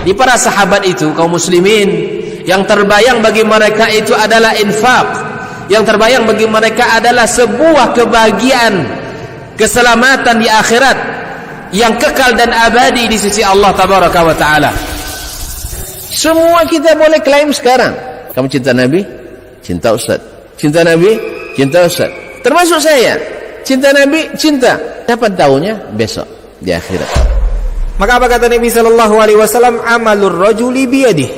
Di para sahabat itu, kaum muslimin, yang terbayang bagi mereka itu adalah infak. Yang terbayang bagi mereka adalah sebuah kebahagiaan, keselamatan di akhirat yang kekal dan abadi di sisi Allah tabaraka wa taala. Semua kita boleh klaim sekarang. Kamu cinta Nabi? Cinta Ustaz. Cinta Nabi? Cinta Ustaz. Termasuk saya. Cinta Nabi? Cinta. Dapat tahunya besok di akhirat. Maka apa kata Nabi sallallahu alaihi wasallam? Amalur rajuli biyadihi.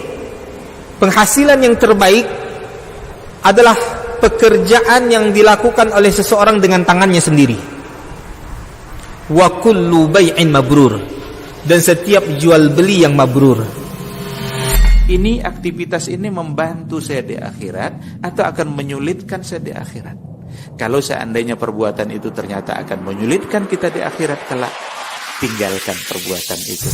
Penghasilan yang terbaik adalah pekerjaan yang dilakukan oleh seseorang dengan tangannya sendiri. Wa kullu bai'in mabrur. Dan setiap jual beli yang mabrur. Ini aktivitas ini membantu saya di akhirat atau akan menyulitkan saya di akhirat. Kalau seandainya perbuatan itu ternyata akan menyulitkan kita di akhirat kelak, tinggalkan perbuatan itu.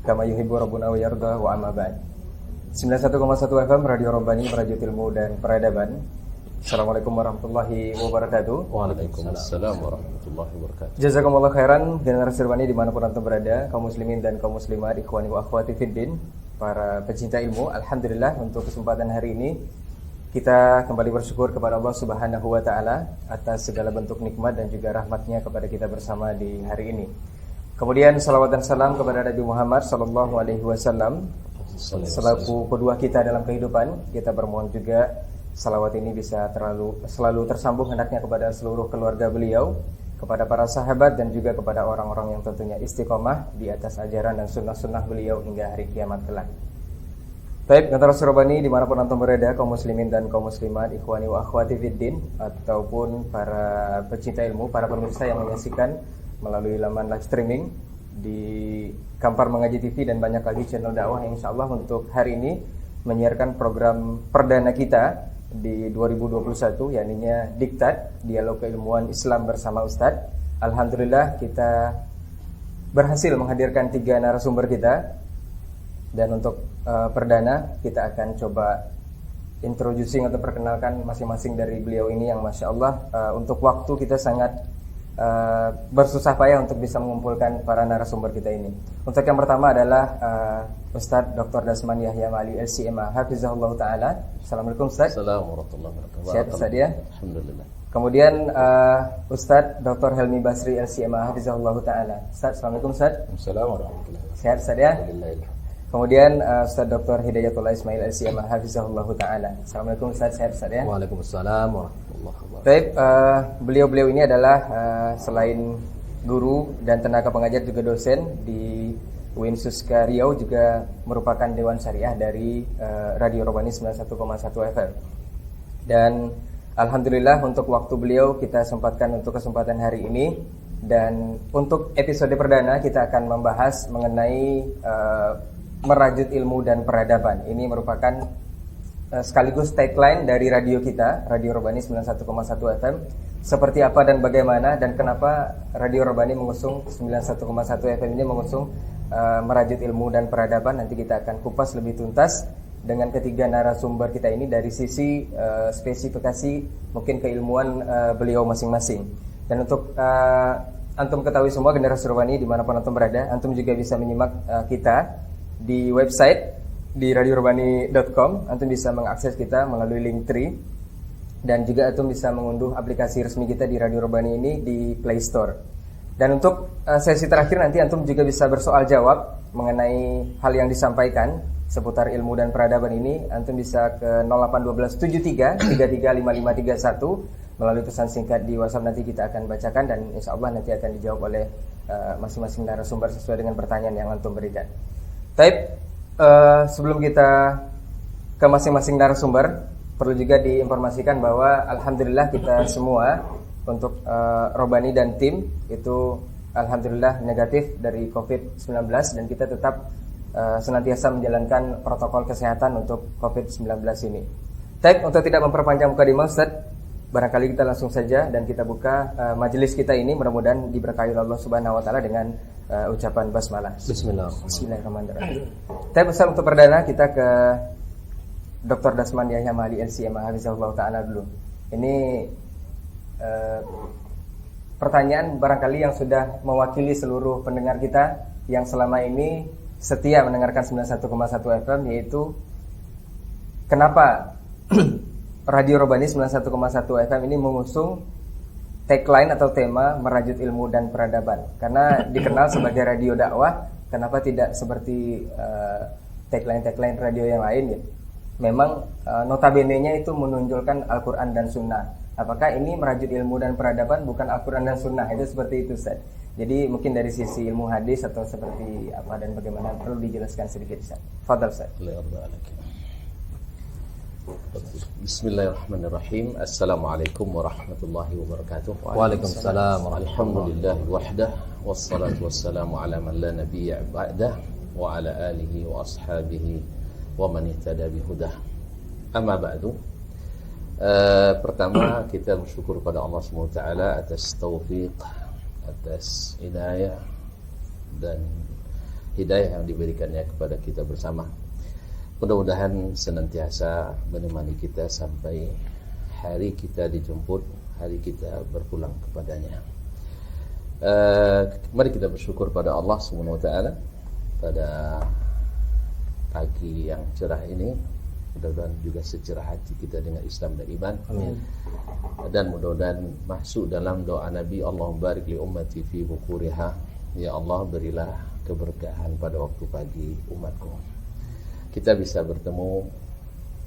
Kama yuhibbu rabbuna wa yarda wa amma ba'd. 91,1 FM Radio Robbani, merajut ilmu dan peradaban. Assalamualaikum warahmatullahi wabarakatuh. Waalaikumsalam warahmatullahi wabarakatuh. Jazakumullah khairan generasi Robbani dimanapun antum berada, kaum muslimin dan kaum muslimat, ikhwani wa akhwati fiddin, para pecinta ilmu. Alhamdulillah untuk kesempatan hari ini kita kembali bersyukur kepada Allah Subhanahu wa taala atas segala bentuk nikmat dan juga rahmatnya kepada kita bersama di hari ini. Kemudian salawat dan salam kepada Nabi Muhammad sallallahu alaihi wasallam selaku kedua kita dalam kehidupan. Kita bermohon juga salawat ini bisa selalu tersambung hendaknya kepada seluruh keluarga beliau, kepada para sahabat dan juga kepada orang-orang yang tentunya istiqomah di atas ajaran dan sunnah-sunnah beliau hingga hari kiamat kelak. Baik, generasi Robbani dimanapun antum berada, kaum muslimin dan kaum muslimat, ikhwani wa akhwati fiddin, ataupun para pecinta ilmu, para pemirsa yang menyaksikan melalui laman live streaming di Kampar Mengaji TV dan banyak lagi channel dakwah yang insyaallah untuk hari ini menyiarkan program perdana kita di 2021, yakni Diktat, Dialog Keilmuan Islam bersama Ustadz. Alhamdulillah kita berhasil menghadirkan 3 narasumber kita. Dan untuk perdana kita akan coba introducing atau perkenalkan masing-masing dari beliau ini yang Masya Allah untuk waktu kita sangat bersusah payah untuk bisa mengumpulkan para narasumber kita ini. Untuk yang pertama adalah Ustadz Dr. Dasman Yahya Mali LCMA Hafizahullah Ta'ala. Assalamualaikum Ustadz. Assalamualaikum warahmatullahi wabarakatuh. Sehat Ustadz ya? Alhamdulillah. Kemudian Ustadz Dr. Helmi Basri LCMA Hafizahullah Ta'ala. Ustadz, Assalamualaikum Ustadz. Assalamualaikum warahmatullahi wabarakatuh. Sehat Ustadz ya? Alhamdulillah. Kemudian Ustadz Dr. Hidayatullah Ismail LCMA Hafizahullah Ta'ala. Assalamualaikum Ustadz, sehat Ustadz ya? Waalaikumsalam warahmatullahi wabarakatuh. Baik, beliau-beliau ini adalah selain guru dan tenaga pengajar juga dosen di UIN Suska Riau, juga merupakan Dewan Syariah dari Radio Robbani 91,1 FM. Dan Alhamdulillah untuk waktu beliau kita sempatkan untuk kesempatan hari ini. Dan untuk episode perdana kita akan membahas mengenai merajut ilmu dan peradaban. Ini merupakan sekaligus tagline dari radio kita, Radio Robbani 91,1 FM. Seperti apa dan bagaimana dan kenapa Radio Robbani mengusung 91,1 FM ini mengusung merajut ilmu dan peradaban. Nanti kita akan kupas lebih tuntas dengan ketiga narasumber kita ini dari sisi spesifikasi mungkin keilmuan beliau masing-masing. Dan untuk antum ketahui semua generasi Robbani dimanapun antum berada, antum juga bisa menyimak kita di website di radiorobbani.com. Antum bisa mengakses kita melalui Linktree dan juga antum bisa mengunduh aplikasi resmi kita di Radio Robbani ini di Play Store. Dan untuk sesi terakhir nanti antum juga bisa bersoal jawab mengenai hal yang disampaikan seputar ilmu dan peradaban ini. Antum bisa ke 0812 73 335531 melalui pesan singkat di WhatsApp. Nanti kita akan bacakan dan insya Allah nanti akan dijawab oleh masing-masing narasumber sesuai dengan pertanyaan yang antum berikan. Baik, sebelum kita ke masing-masing narasumber, perlu juga diinformasikan bahwa alhamdulillah kita semua Untuk Robani dan tim itu alhamdulillah negatif dari COVID-19 dan kita tetap senantiasa menjalankan protokol kesehatan untuk COVID-19 ini. Baik, untuk tidak memperpanjang mukadimah Ustaz, barangkali kita langsung saja dan kita buka majelis kita ini, mudah-mudahan diberkahi Allah Subhanahu wa taala dengan ucapan basmalah. Bismillahirrahmanirrahim. Baik, Ustaz, untuk perdana kita ke Dr. Dasman Yahya Mahdi LCM Hafizahullah taala dulu. Ini pertanyaan barangkali yang sudah mewakili seluruh pendengar kita yang selama ini setia mendengarkan 91,1 FM, yaitu kenapa Radio Robani 91,1 FM ini mengusung tagline atau tema merajut ilmu dan peradaban. Karena dikenal sebagai radio dakwah, kenapa tidak seperti tagline-tagline radio yang lain ya? Memang notabene-nya itu menonjolkan Al-Quran dan Sunnah. Apakah ini merajut ilmu dan peradaban bukan Al-Quran dan Sunnah? Itu seperti itu, Ustaz. Jadi mungkin dari sisi ilmu hadis atau seperti apa dan bagaimana perlu dijelaskan sedikit, Ustaz. Fadhal, Ustaz. Bismillahirrahmanirrahim. Assalamualaikum warahmatullahi wabarakatuh. Waalaikumsalam Alhamdulillah wahdah wassalatu wassalamu ala man la nabiyya ba'dah wa ala alihi wa ashabihi wa man ihtada bihudah. Amma ba'du. Pertama kita bersyukur pada Allah SWT atas taufiq, atas hidayah dan hidayah yang diberikannya kepada kita bersama. Mudah-mudahan senantiasa menemani kita sampai hari kita dijemput, hari kita berpulang kepadanya. Mari kita bersyukur pada Allah SWT pada pagi yang cerah ini. Mudah-mudahan juga secerah hati kita dengan Islam dan iman. Amin. Dan mudah-mudahan masuk dalam doa Nabi, Allahumma barik li ummati fi bukuriha. Ya Allah, berilah keberkahan pada waktu pagi umatku. Kita bisa bertemu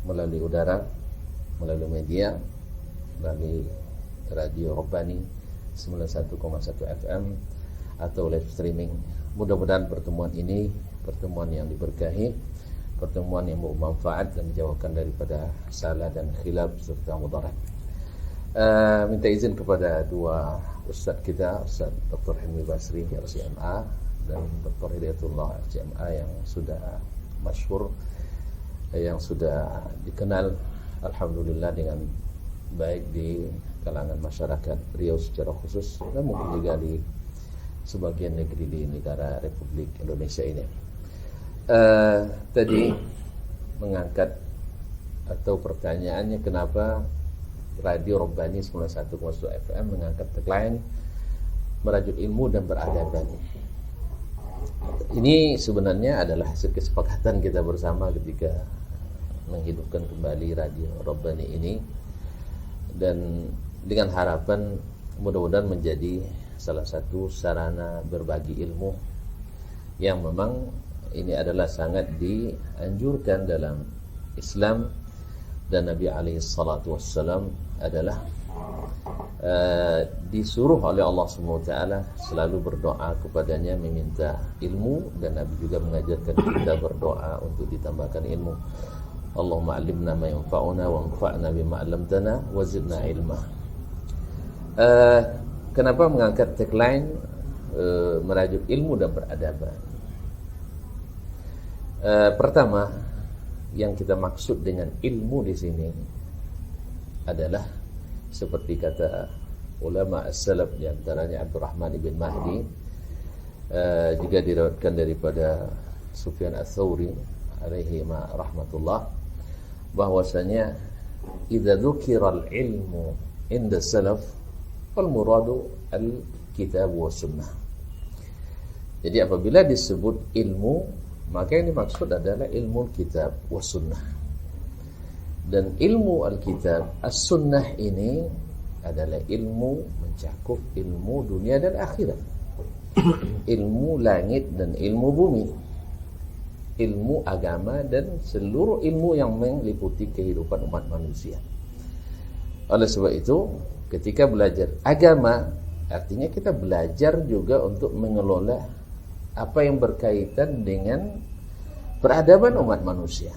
melalui udara, melalui media, melalui Radio Robani 91,1 FM atau live streaming. Mudah-mudahan pertemuan ini pertemuan yang diberkahi, pertemuan yang bermanfaat dan menjauhkan daripada salah dan khilaf serta mudarat. Minta izin kepada dua ustaz kita, Ustaz Dr. Hilmi Basri RCMA dan Dr. Hidayatullah RCMA yang sudah masyhur, yang sudah dikenal alhamdulillah dengan baik di kalangan masyarakat Riau secara khusus dan mungkin juga di sebagian negeri di negara Republik Indonesia ini. Tadi mengangkat atau pertanyaannya kenapa Radio Robani 91,1 FM mengangkat tagline merajut ilmu dan peradaban. Ini sebenarnya adalah hasil kesepakatan kita bersama ketika menghidupkan kembali Radio Robani ini, dan dengan harapan mudah-mudahan menjadi salah satu sarana berbagi ilmu yang memang ini adalah sangat dianjurkan dalam Islam, dan Nabi alaihi salatu wassalam adalah disuruh oleh Allah SWT selalu berdoa kepadanya meminta ilmu, dan Nabi juga mengajarkan kita berdoa untuk ditambahkan ilmu. Allahumma 'allimna ma yanfa'una wanfa'na bima 'allamtana wa zidna ilma. Kenapa mengangkat tagline merajut ilmu dan peradaban? Pertama, yang kita maksud dengan ilmu di sini adalah seperti kata ulama as-salaf, di antaranya Abdurrahman ibn Mahdi, juga diriwayatkan daripada Sufyan ats-Tsauri alaihi rahmatullah, bahwasanya idza dzukiral ilmu inda salaf fal muradu al-kitab wa sunnah. Jadi apabila disebut ilmu, maka yang dimaksud adalah ilmu kitab wa sunnah. Dan ilmu al-kitab as-sunnah ini adalah ilmu mencakup ilmu dunia dan akhirat. Ilmu langit dan ilmu bumi, ilmu agama dan seluruh ilmu yang meliputi kehidupan umat manusia. Oleh sebab itu, ketika belajar agama, artinya kita belajar juga untuk mengelola apa yang berkaitan dengan peradaban umat manusia.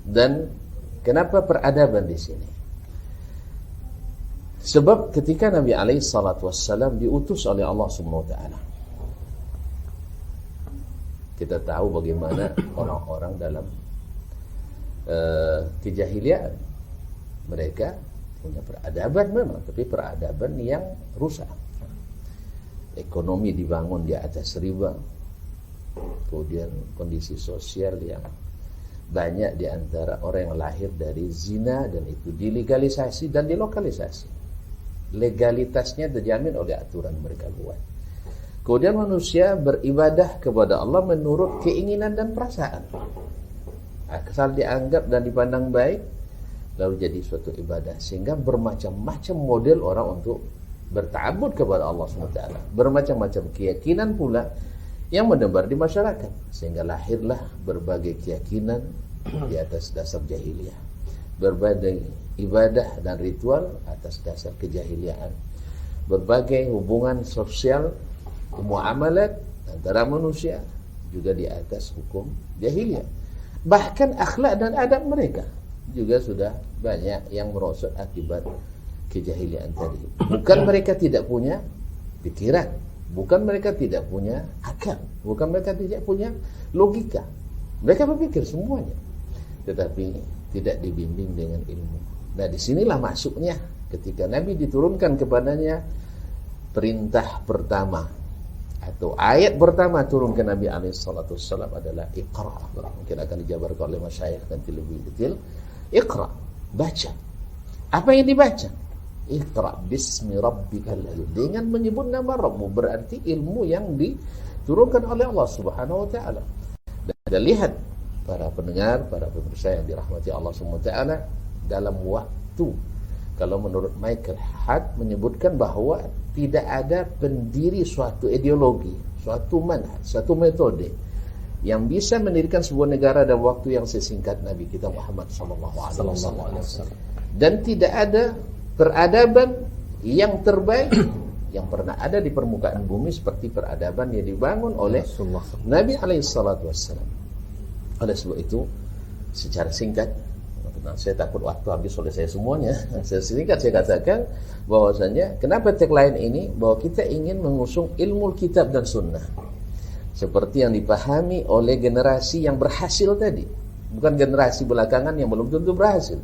Dan kenapa peradaban di sini? Sebab ketika Nabi alaihi salatu wassalam diutus oleh Allah Subhanahu wa taala, kita tahu bagaimana orang-orang dalam kejahiliaan. Mereka punya peradaban memang, tapi peradaban yang rusak. Ekonomi dibangun di atas riba, kemudian kondisi sosial yang banyak di antara orang yang lahir dari zina, dan itu dilegalisasi dan dilokalisasi. Legalitasnya terjamin oleh aturan mereka buat. Kemudian manusia beribadah kepada Allah menurut keinginan dan perasaan. Asal dianggap dan dipandang baik, lalu jadi suatu ibadah. Sehingga bermacam-macam model orang untuk berta'abbud kepada Allah SWT. Bermacam-macam keyakinan pula yang menebar di masyarakat. Sehingga lahirlah berbagai keyakinan di atas dasar jahiliyah. Berbagai ibadah dan ritual atas dasar kejahiliaan. Berbagai hubungan sosial, muamalat antara manusia juga di atas hukum jahiliyah. Bahkan akhlak dan adab mereka juga sudah banyak yang merosot akibat kejahiliaan tadi. Bukan mereka tidak punya pikiran, bukan mereka tidak punya akal, bukan mereka tidak punya logika. Mereka berpikir semuanya, tetapi tidak dibimbing dengan ilmu. Nah, disinilah masuknya ketika Nabi diturunkan kepadanya perintah pertama atau ayat pertama turun ke Nabi alaihissalam adalah Iqra. Mungkin akan dijabarkan oleh masyayikh nanti lebih detail. Iqra, baca. Apa yang dibaca? Iqra bismi rabbikal ladzi, dengan menyebut nama Rabbmu, berarti ilmu yang diturunkan oleh Allah Subhanahu wa taala. Dan lihat para pendengar, para pemirsa yang dirahmati Allah Subhanahu wa taala, dalam waktu, kalau menurut Michael Hart menyebutkan bahwa tidak ada pendiri suatu ideologi, suatu manhaj, suatu metode yang bisa mendirikan sebuah negara dalam waktu yang sesingkat Nabi kita Muhammad sallallahu alaihi wasallam. Dan tidak ada peradaban yang terbaik yang pernah ada di permukaan bumi seperti peradaban yang dibangun oleh Nabi alaihi salatu wasallam. Oleh sebab itu, secara singkat, saya takut waktu habis oleh saya semuanya. Secara singkat saya katakan bahwasanya kenapa tagline ini, bahwa kita ingin mengusung ilmu kitab dan sunnah seperti yang dipahami oleh generasi yang berhasil tadi, bukan generasi belakangan yang belum tentu berhasil.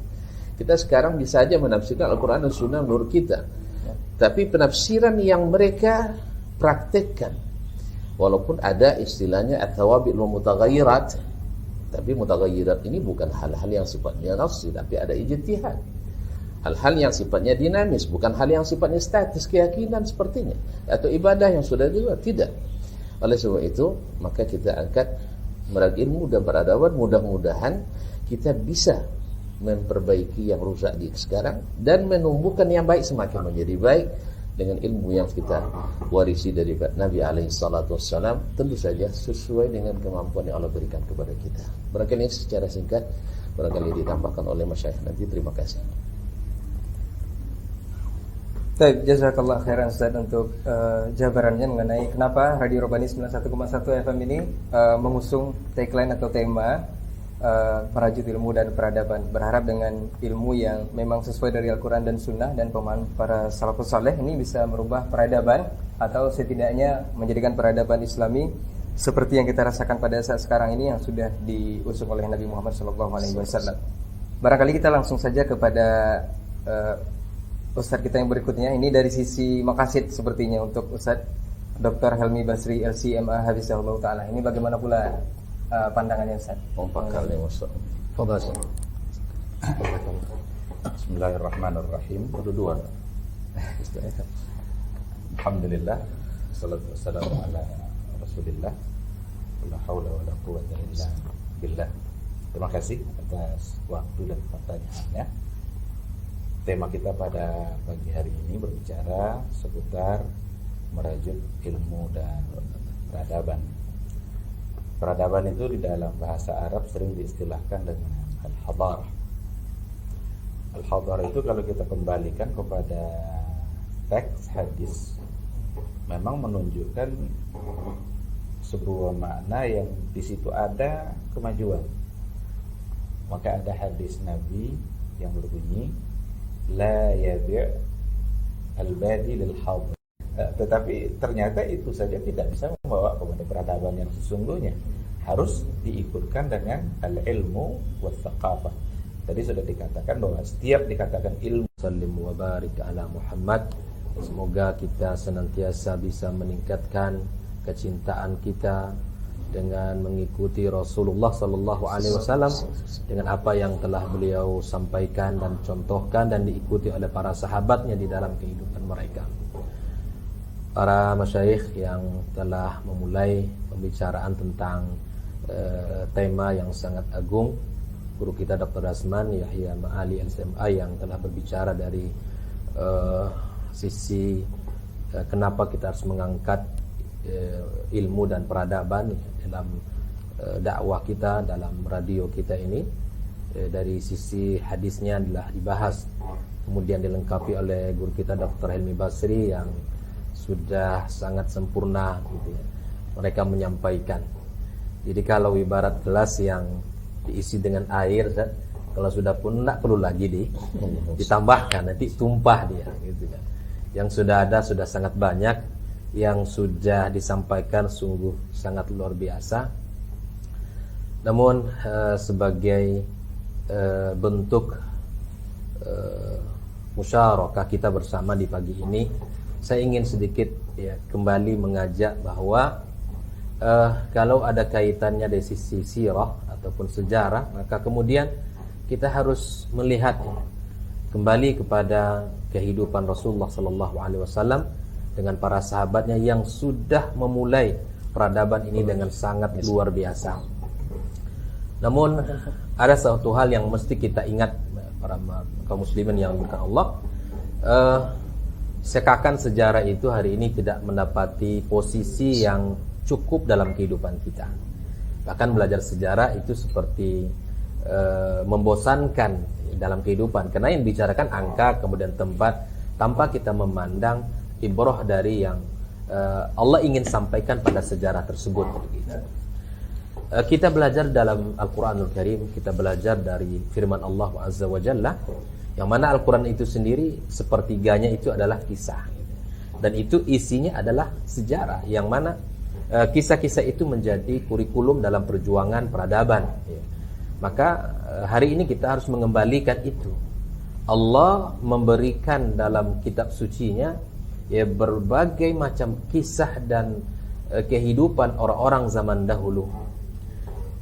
Kita sekarang bisa saja menafsirkan Al-Quran dan Sunnah menurut kita, tapi penafsiran yang mereka praktekkan, walaupun ada istilahnya at-tawabi' wal mutaghayyirat, tapi mutaghayyirat ini bukan hal-hal yang sifatnya nafsi, tapi ada ijtihad. Hal-hal yang sifatnya dinamis, bukan hal yang sifatnya statis, keyakinan sepertinya, atau ibadah yang sudah dibuat, tidak. Oleh sebab itu, maka kita angkat merag ilmu dan peradaban, mudah-mudahan kita bisa memperbaiki yang rusak di sekarang dan menumbuhkan yang baik semakin menjadi baik dengan ilmu yang kita warisi dari Nabi alaihi salatu wassalam, tentu saja sesuai dengan kemampuan yang Allah berikan kepada kita. Barangkali secara singkat, barangkali ditambahkan oleh masyayikh nanti. Terima kasih. Baik, jazakallah khairan Ustaz untuk jabarannya mengenai kenapa Radio Rabbani 91,1 FM ini mengusung tagline atau tema merajut ilmu dan peradaban. Berharap dengan ilmu yang memang sesuai dari Al-Quran dan Sunnah dan pemahaman para salafus saleh ini bisa merubah peradaban, atau setidaknya menjadikan peradaban Islami seperti yang kita rasakan pada saat sekarang ini yang sudah diusung oleh Nabi Muhammad SAW. Barangkali kita langsung saja kepada Ustadz kita yang berikutnya. Ini dari sisi maqasid sepertinya untuk Ustadz Dr. Helmi Basri LCMA Hafizahullah Ta'ala. Ini bagaimana pula pandangannya Ustaz? Bismillahirrahmanirrahim. Kedua. Alhamdulillah, salatu wassalamu ala Rasulillah. La haula wala quwwata illa billah. Terima kasih atas waktu dan pertanyaannya. Tema kita pada pagi hari ini berbicara seputar merajut ilmu dan peradaban. Peradaban itu di dalam bahasa Arab sering diistilahkan dengan al-hadarah. Al-hadarah itu kalau kita kembalikan kepada teks hadis, memang menunjukkan sebuah makna yang di situ ada kemajuan. Maka ada hadis Nabi yang berbunyi, la yabi' al-badi lil hadir. Tetapi ternyata itu saja tidak bisa membawa kepada peradaban yang sesungguhnya. Harus diikutkan dengan al-ilmu was-thaqafah. Tadi sudah dikatakan bahwa setiap dikatakan ilmu, sallim wa barik ala Muhammad. Semoga kita senantiasa bisa meningkatkan kecintaan kita dengan mengikuti Rasulullah sallallahu alaihi wasallam dengan apa yang telah beliau sampaikan dan contohkan dan diikuti oleh para sahabatnya di dalam kehidupan mereka. Para masyayikh yang telah memulai pembicaraan tentang tema yang sangat agung, guru kita Dr. Rasman Yahya Ma'ali LCMA yang telah berbicara dari sisi kenapa kita harus mengangkat ilmu dan peradaban dalam dakwah kita, dalam radio kita ini. Dari sisi hadisnya adalah dibahas, kemudian dilengkapi oleh guru kita Dr. Helmi Basri yang sudah sangat sempurna gitu ya. Mereka menyampaikan. Jadi kalau ibarat gelas yang diisi dengan air, kalau sudah pun tidak perlu lagi ditambahkan, nanti tumpah dia gitu kan. Yang sudah ada sudah sangat banyak, yang sudah disampaikan sungguh sangat luar biasa. Namun sebagai bentuk musyarakah kita bersama di pagi ini, saya ingin sedikit ya kembali mengajak bahwa kalau ada kaitannya dari sisi sirah ataupun sejarah, maka kemudian kita harus melihat kembali kepada kehidupan Rasulullah sallallahu alaihi wasallam dengan para sahabatnya yang sudah memulai peradaban ini dengan sangat luar biasa. Namun ada satu hal yang mesti kita ingat para kaum muslimin yang dimuliakan Allah, sekakan sejarah itu hari ini tidak mendapati posisi yang cukup dalam kehidupan kita. Bahkan belajar sejarah itu seperti membosankan dalam kehidupan, karena yang dibicarakan angka kemudian tempat tanpa kita memandang ibrah dari yang Allah ingin sampaikan pada sejarah tersebut. Kita belajar dalam Al-Quranul Karim, kita belajar dari firman Allah Azza wa Jalla, yang mana Al-Quran itu sendiri sepertiganya itu adalah kisah, dan itu isinya adalah sejarah, yang mana kisah-kisah itu menjadi kurikulum dalam perjuangan peradaban. Maka hari ini kita harus mengembalikan itu. Allah memberikan dalam kitab sucinya ya berbagai macam kisah dan kehidupan orang-orang zaman dahulu.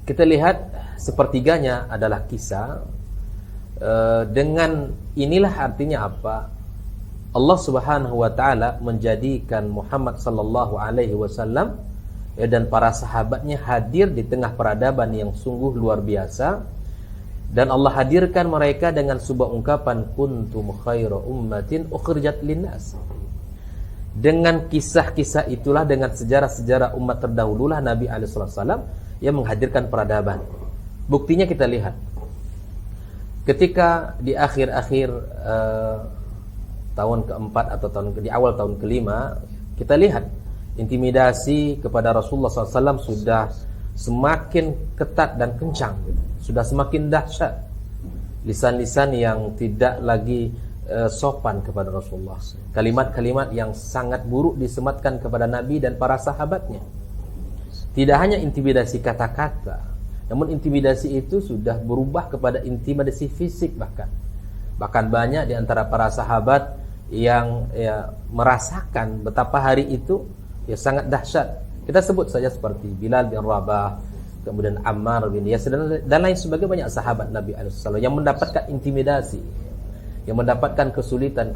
Kita lihat sepertiganya adalah kisah. Dengan inilah artinya apa? Allah Subhanahu wa taala menjadikan Muhammad sallallahu alaihi wasallam dan para sahabatnya hadir di tengah peradaban yang sungguh luar biasa, dan Allah hadirkan mereka dengan sebuah ungkapan kuntum khaira ummatin ukhrijat linnas. Dengan kisah-kisah itulah, dengan sejarah-sejarah umat terdahululah Nabi alaihi wasallam yang menghadirkan peradaban. Buktinya kita lihat ketika di akhir-akhir tahun keempat atau di awal tahun kelima, kita lihat intimidasi kepada Rasulullah SAW sudah semakin ketat dan kencang, sudah semakin dahsyat. Lisan-lisan yang tidak lagi sopan kepada Rasulullah, kalimat-kalimat yang sangat buruk disematkan kepada Nabi dan para sahabatnya. Tidak hanya intimidasi kata-kata, namun intimidasi itu sudah berubah kepada intimidasi fisik. Bahkan banyak di antara para sahabat yang merasakan betapa hari itu sangat dahsyat. Kita sebut saja seperti Bilal bin Rabah, kemudian Ammar bin Yasir dan lain sebagainya, banyak sahabat Nabi SAW yang mendapatkan intimidasi, yang mendapatkan kesulitan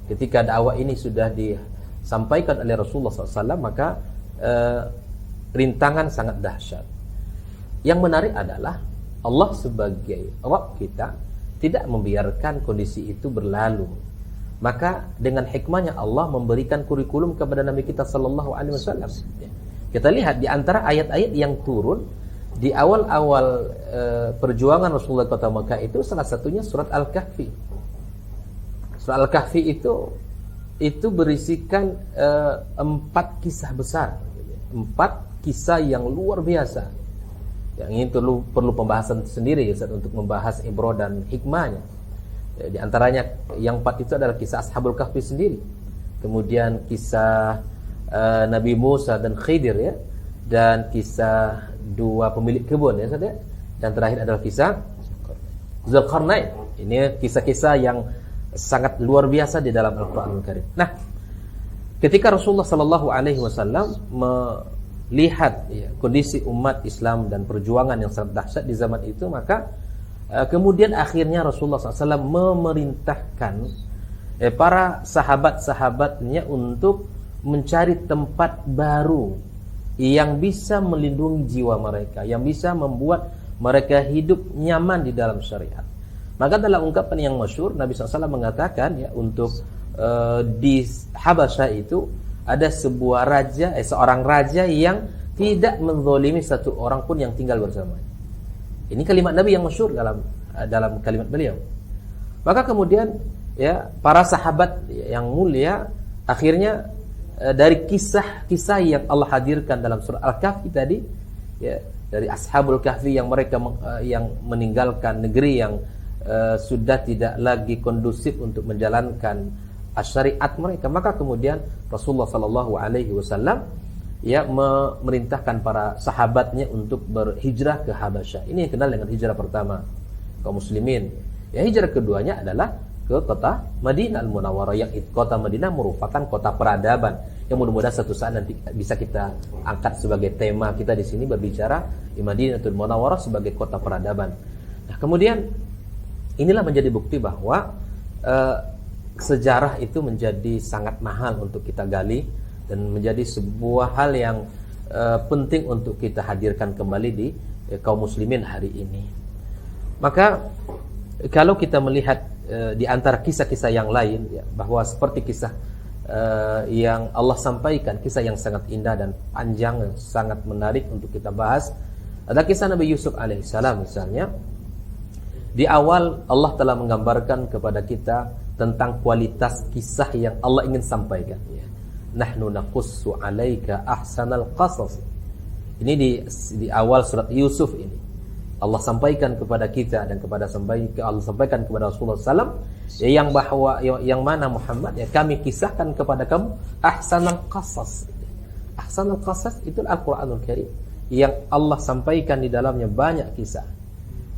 ketika dakwah ini sudah disampaikan oleh Rasulullah SAW, maka rintangan sangat dahsyat. Yang menarik adalah Allah sebagai Rabb kita tidak membiarkan kondisi itu berlalu. Maka dengan hikmahnya Allah memberikan kurikulum kepada Nabi kita sallallahu alaihi wasallam. Kita lihat di antara ayat-ayat yang turun di awal-awal perjuangan Rasulullah kota Mekah itu, salah satunya surat Al-Kahfi. Surat Al-Kahfi itu berisikan 4 kisah besar, 4 kisah yang luar biasa. Yang ini perlu pembahasan sendiri ya, untuk membahas ibrah dan hikmahnya. Di antaranya yang 4 itu adalah kisah Ashabul Kahfi sendiri. Kemudian kisah Nabi Musa dan Khidir ya. Dan kisah 2 pemilik kebun ya saudara. Dan terakhir adalah kisah Zulkarnain. Ini kisah-kisah yang sangat luar biasa di dalam Al-Qur'anul Karim. Nah, ketika Rasulullah sallallahu alaihi wasallam melihat ya, kondisi umat Islam dan perjuangan yang sangat dahsyat di zaman itu, maka kemudian akhirnya Rasulullah SAW memerintahkan para sahabat-sahabatnya untuk mencari tempat baru yang bisa melindungi jiwa mereka, yang bisa membuat mereka hidup nyaman di dalam syariat. Maka dalam ungkapan yang masyhur Nabi SAW mengatakan ya, untuk di Habasyah itu ada sebuah raja, seorang raja yang tidak menzalimi satu orang pun yang tinggal bersamanya. Ini kalimat Nabi yang masyhur dalam kalimat beliau. Maka kemudian ya para sahabat yang mulia akhirnya dari kisah-kisah yang Allah hadirkan dalam surah Al-Kahfi tadi ya, dari Ashabul Kahfi yang mereka yang meninggalkan negeri yang sudah tidak lagi kondusif untuk menjalankan syariat mereka, maka kemudian Rasulullah sallallahu alaihi wasallam ya memerintahkan para sahabatnya untuk berhijrah ke Habasyah. Ini yang kenal dengan hijrah pertama kaum muslimin. Ya, hijrah keduanya adalah ke kota Madinah Al-Munawwarah, yang kota Madinah merupakan kota peradaban. Yang mudah-mudahan satu saat nanti bisa kita angkat sebagai tema kita di sini, berbicara di Madinatul Munawwarah sebagai kota peradaban. Nah, kemudian inilah menjadi bukti bahwa sejarah itu menjadi sangat mahal untuk kita gali dan menjadi sebuah hal yang penting untuk kita hadirkan kembali di kaum muslimin hari ini. Maka kalau kita melihat di antara kisah-kisah yang lain ya, bahwa seperti kisah yang Allah sampaikan, kisah yang sangat indah dan panjang, sangat menarik untuk kita bahas, ada kisah Nabi Yusuf alaihissalam misalnya. Di awal Allah telah menggambarkan kepada kita tentang kualitas kisah yang Allah ingin sampaikan ya. Nahnu naqussu 'alaika ahsanal qasas. Ini di awal surat Yusuf ini Allah sampaikan kepada kita dan Allah sampaikan kepada Rasulullah SAW ya, yang mana Muhammad ya, kami kisahkan kepada kamu ahsanal qasas. Ahsanal qasas itu Al-Qur'anul Karim yang Allah sampaikan di dalamnya banyak kisah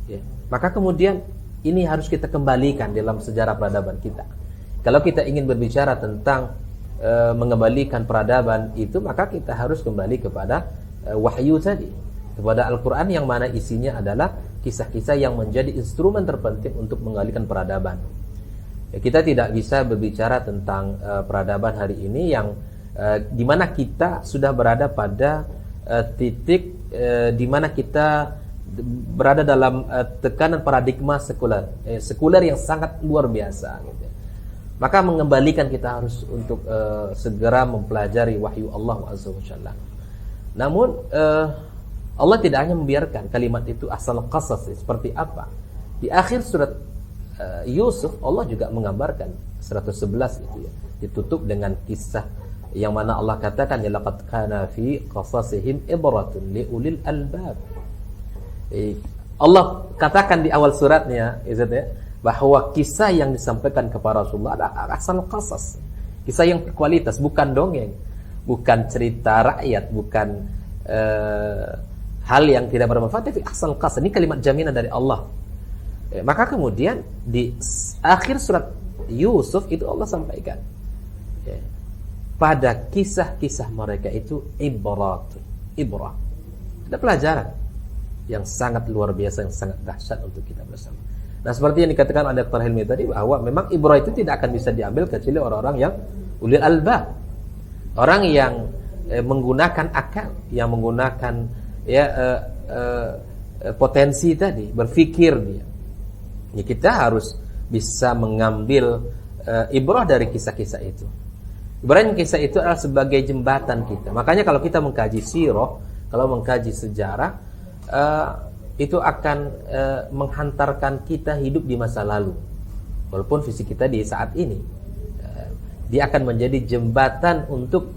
ya. Maka kemudian ini harus kita kembalikan dalam sejarah peradaban kita. Kalau kita ingin berbicara tentang mengembalikan peradaban itu, maka kita harus kembali kepada wahyu tadi, kepada Al-Quran yang mana isinya adalah kisah-kisah yang menjadi instrumen terpenting untuk mengalihkan peradaban. Kita tidak bisa berbicara tentang peradaban hari ini yang di mana kita sudah berada pada titik di mana kita berada dalam tekanan paradigma sekuler yang sangat luar biasa gitu. Maka mengembalikan kita harus untuk segera mempelajari wahyu Allah Azza wa Jalla. Namun Allah tidak hanya membiarkan kalimat itu asal qasas seperti apa. Di akhir surat Yusuf Allah juga menggambarkan 111 itu ya, ditutup dengan kisah yang mana Allah katakan ya laqad kana fi qasasihim ibratun liulil albab. Allah katakan di awal suratnya ya, bahwa kisah yang disampaikan kepada Rasulullah adalah asal qasas, kisah yang berkualitas, bukan dongeng, bukan cerita rakyat, bukan hal yang tidak bermanfaat, tapi asal qasas. Ini kalimat jaminan dari Allah. Maka kemudian di akhir surat Yusuf itu Allah sampaikan pada kisah-kisah mereka itu ibrah, ada pelajaran yang sangat luar biasa, yang sangat dahsyat untuk kita bersama. Nah, seperti yang dikatakan oleh Dr. Hilmi tadi, bahwa memang ibrah itu tidak akan bisa diambil kecuali orang-orang yang ulil albab, orang yang menggunakan akal, yang menggunakan potensi tadi, berfikir dia. Ya, kita harus bisa mengambil ibrah dari kisah-kisah itu. Ibrahim kisah itu adalah sebagai jembatan kita. Makanya kalau kita mengkaji sirah, kalau mengkaji sejarah, itu akan menghantarkan kita hidup di masa lalu, walaupun fisik kita di saat ini. Dia akan menjadi jembatan untuk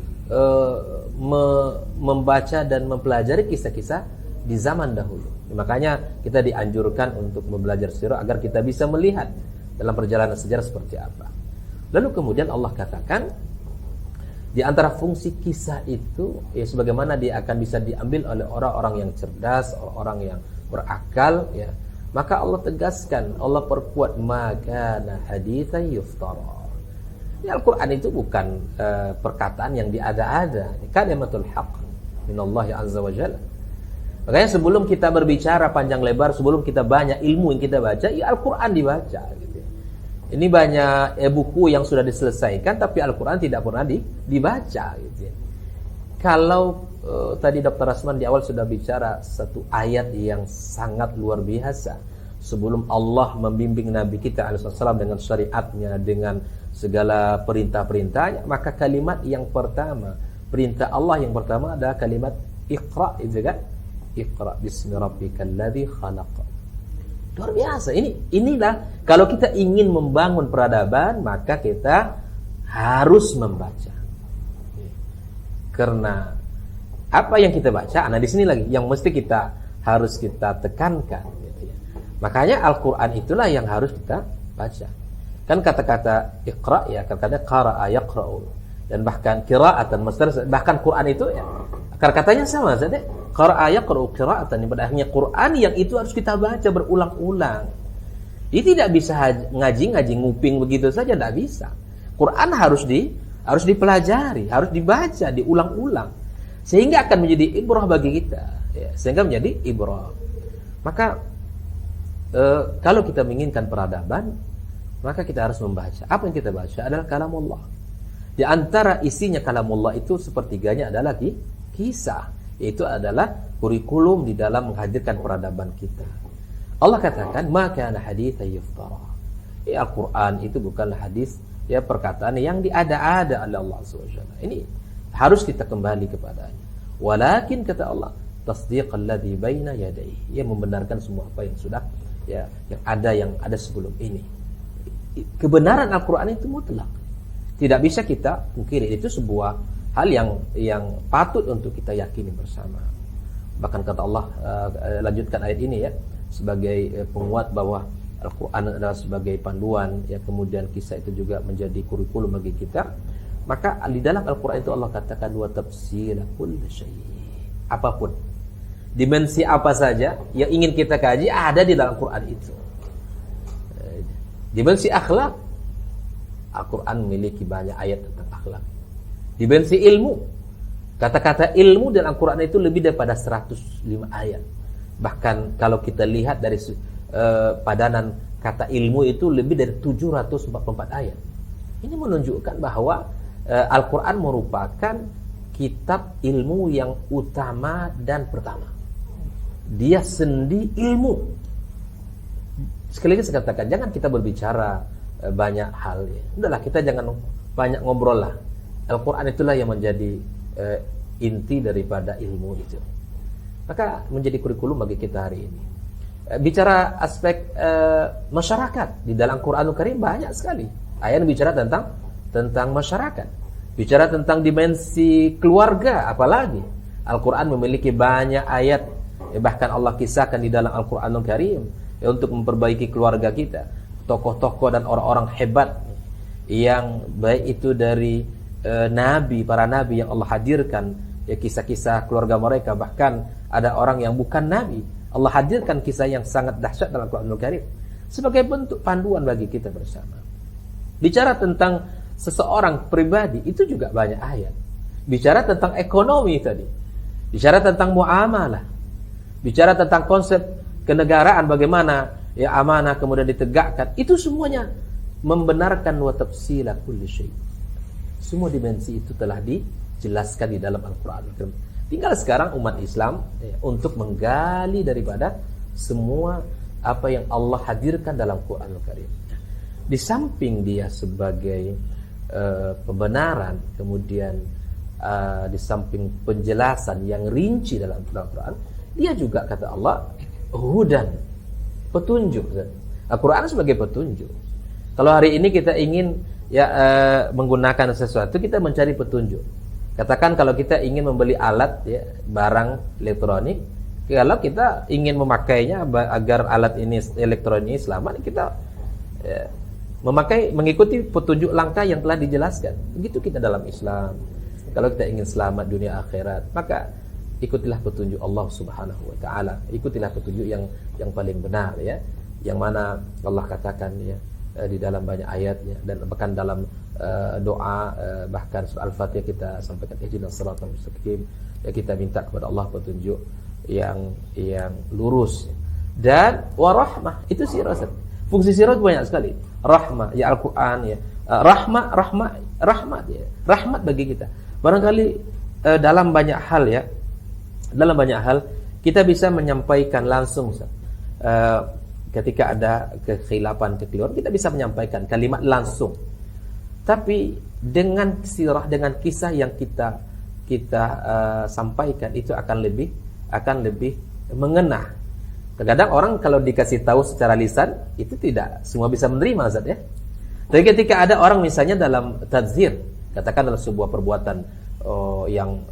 membaca dan mempelajari kisah-kisah di zaman dahulu. Makanya kita dianjurkan untuk belajar sirah agar kita bisa melihat dalam perjalanan sejarah seperti apa. Lalu kemudian Allah katakan di antara fungsi kisah itu ya sebagaimana dia akan bisa diambil oleh orang-orang yang cerdas, orang yang berakal ya. Maka Allah tegaskan, Allah perkuat maka haditsan yuftara. Ya, Al-Quran itu bukan perkataan yang diada-ada. Kalimatul haqq minallahi azza wa jalla. Makanya sebelum kita berbicara panjang lebar, sebelum kita banyak ilmu yang kita baca, ya Al-Quran dibaca gitu. Ini banyak buku yang sudah diselesaikan, tapi Al-Quran tidak pernah dibaca gitu. Kalau tadi Dr. Rasman di awal sudah bicara satu ayat yang sangat luar biasa. Sebelum Allah membimbing Nabi kita alaihissalam dengan syariatnya, dengan segala perintah-perintahnya, maka kalimat yang pertama, perintah Allah yang pertama adalah kalimat Iqra, itu kan? Iqra bismi rabbikal ladzi khalaq. Luar biasa. Inilah kalau kita ingin membangun peradaban, maka kita harus membaca. Karena apa yang kita baca, nah di sini lagi yang mesti kita harus kita tekankan gitu ya. Makanya Al-Qur'an itulah yang harus kita baca. Kan kata-kata Iqra ya, kata-kata qara'a yaqra'u, dan bahkan qira'atan masdar, bahkan Quran itu ya kata-katanya sama saja. Qara'a yaqra'u qira'atan, pada akhirnya Quran yang itu harus kita baca berulang-ulang. Dia tidak bisa ngaji nguping begitu saja, tidak bisa. Quran harus dipelajari, harus dibaca, diulang-ulang, sehingga akan menjadi ibrah bagi kita ya, sehingga menjadi ibrah. Maka kalau kita menginginkan peradaban, maka kita harus membaca. Apa yang kita baca adalah kalamullah. Di antara isinya kalamullah itu sepertiganya adalah kisah, yaitu adalah kurikulum di dalam menghadirkan peradaban kita. Allah katakan maka kana haditsan yuftara. Ya, Al-Quran itu bukanlah hadis ya, perkataan yang diada-ada oleh Allah SWT. Ini harus kita kembali kepadanya. Walakin kata Allah, tasdiqal ladzi baina yadayhi, yang membenarkan semua apa yang sudah ya, yang ada sebelum ini. Kebenaran Al-Quran itu mutlak. Tidak bisa kita pungkiri, itu sebuah hal yang patut untuk kita yakini bersama. Bahkan kata Allah, lanjutkan ayat ini ya, sebagai penguat bahwa Al-Quran adalah sebagai panduan ya, kemudian kisah itu juga menjadi kurikulum bagi kita. Maka di dalam Al-Quran itu Allah katakan wa tafsila kulli syai', apapun dimensi apa saja yang ingin kita kaji ada di dalam Al-Quran itu. Dimensi akhlak, Al-Quran memiliki banyak ayat tentang akhlak. Dimensi ilmu, kata-kata ilmu dalam Al-Quran itu lebih daripada 105 ayat. Bahkan kalau kita lihat dari padanan kata ilmu itu lebih dari 744 ayat. Ini menunjukkan bahwa Al-Quran merupakan kitab ilmu yang utama dan pertama. Dia sendi ilmu. Sekali lagi saya katakan, jangan kita berbicara banyak hal ya. Udahlah, kita jangan banyak ngobrol lah. Al-Quran itulah yang menjadi inti daripada ilmu itu. Maka menjadi kurikulum bagi kita hari ini. Bicara aspek masyarakat di dalam Quranul Karim banyak sekali ayat bicara tentang masyarakat, bicara tentang dimensi keluarga. Apalagi Al-Quran memiliki banyak ayat bahkan Allah kisahkan di dalam Al-Quranul Karim untuk memperbaiki keluarga kita, tokoh-tokoh dan orang-orang hebat yang baik itu dari nabi, para nabi yang Allah hadirkan ya, kisah-kisah keluarga mereka. Bahkan ada orang yang bukan nabi, Allah hadirkan kisah yang sangat dahsyat dalam Al-Quranul Karim sebagai bentuk panduan bagi kita bersama. Bicara tentang seseorang pribadi itu juga banyak ayat. Bicara tentang ekonomi tadi, bicara tentang muamalah, bicara tentang konsep kenegaraan, bagaimana ya amanah kemudian ditegakkan, itu semuanya membenarkan wa tafsila kulli syai'. Semua dimensi itu telah dijelaskan di dalam Al-Quran. Tinggal sekarang umat Islam untuk menggali daripada semua apa yang Allah hadirkan dalam Quranul Karim. Di samping dia sebagai pembenaran, kemudian di samping penjelasan yang rinci dalam Al-Quran, dia juga kata Allah hudan, petunjuk. Al-Quran sebagai petunjuk. Kalau hari ini kita ingin menggunakan sesuatu, kita mencari petunjuk. Katakan kalau kita ingin membeli alat ya, barang elektronik, kalau kita ingin memakainya agar alat ini elektronik selamat, kita mengikuti petunjuk langkah yang telah dijelaskan. Begitu kita dalam Islam. Kalau kita ingin selamat dunia akhirat, maka ikutilah petunjuk Allah Subhanahu wa taala. Ikutilah petunjuk yang paling benar ya. Yang mana Allah katakan ya di dalam banyak ayatnya, dan bahkan dalam doa, bahkan surah Al-Fatihah kita sampaikan ihdinas siratal mustaqim, ya, kita minta kepada Allah petunjuk yang lurus. Dan warahmah, itu sirat. Fungsi sirat banyak sekali. Rahmah ya Al-Qur'an ya. Rahmat ya. Rahmat bagi kita. Barangkali dalam banyak hal ya. Dalam banyak hal kita bisa menyampaikan langsung ketika ada kekhilafan, kekeliruan, kita bisa menyampaikan kalimat langsung. Tapi dengan sirah, dengan kisah yang kita sampaikan, itu akan lebih mengena. Terkadang orang kalau dikasih tahu secara lisan itu tidak semua bisa menerima, Ustaz ya. Tapi ketika ada orang misalnya dalam tadzir, katakan dalam sebuah perbuatan yang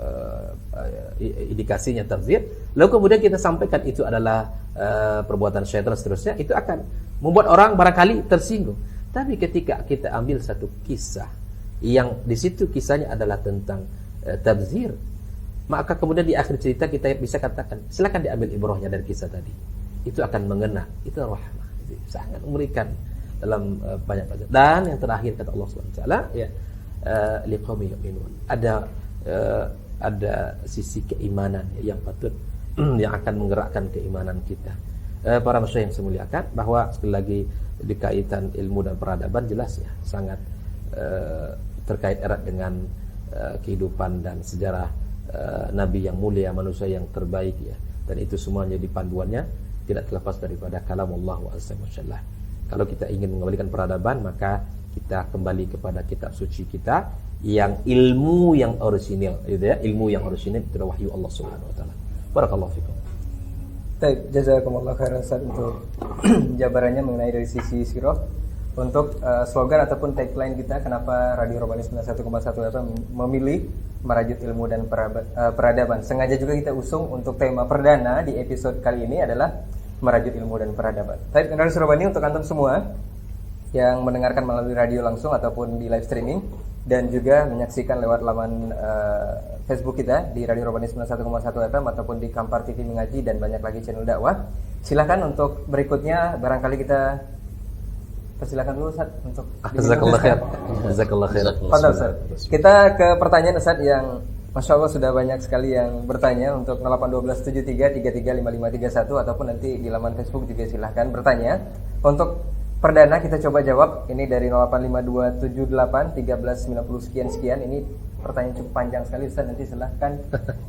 indikasinya tadzir, lalu kemudian kita sampaikan itu adalah perbuatan syaitan seterusnya, itu akan membuat orang barangkali tersinggung. Tapi ketika kita ambil satu kisah yang di situ kisahnya adalah tentang tadzir, maka kemudian di akhir cerita kita bisa katakan, silakan diambil ibrahnya dari kisah tadi. Itu akan mengena, itu rahmah. Itu sangat memberikan dalam banyak pelajaran. Dan yang terakhir kata Allah Subhanahu wa taala ya, liqaumin yu'minun. Ada sisi keimanan yang patut yang akan menggerakkan keimanan kita. Para masyayikh yang saya muliakan, bahwa sekali lagi di kaitan ilmu dan peradaban jelas ya, sangat terkait erat dengan kehidupan dan sejarah Nabi yang mulia, manusia yang terbaik ya. Dan itu semuanya di panduannya tidak terlepas daripada kalamullah wa azza wa jalla. Kalau kita ingin mengembalikan peradaban, maka kita kembali kepada kitab suci kita yang ilmu yang orisinil, gitu ya, ilmu yang orisinil itu wahyu Allah Subhanahu wa taala. Barakallahu fikum. Baik, jazakumullah khairan Ustaz untuk jabarannya mengenai dari sisi sirah. Untuk slogan ataupun tagline kita, kenapa Radio Robbani 91,1 FM memilih merajut ilmu dan peradaban. Sengaja juga kita usung untuk tema perdana di episode kali ini adalah merajut ilmu dan peradaban. Baik, Radio Robbani untuk antum semua yang mendengarkan melalui radio langsung ataupun di live streaming, dan juga menyaksikan lewat laman Facebook kita di Radio Robbani 91,1 FM ataupun di Kampar TV Mengaji dan banyak lagi channel dakwah. Silahkan untuk berikutnya, barangkali kita persilakan dulu Ustaz untuk Jazakallah khair. Jazakallah khair. Fadhal Ustaz. Kita ke pertanyaan Ustaz yang Masya Allah sudah banyak sekali yang bertanya. Untuk 081273335531 ataupun nanti di laman Facebook juga silahkan bertanya. Untuk perdana kita coba jawab. Ini dari 0852781390 sekian. Ini pertanyaan cukup panjang sekali Ustaz. Nanti silahkan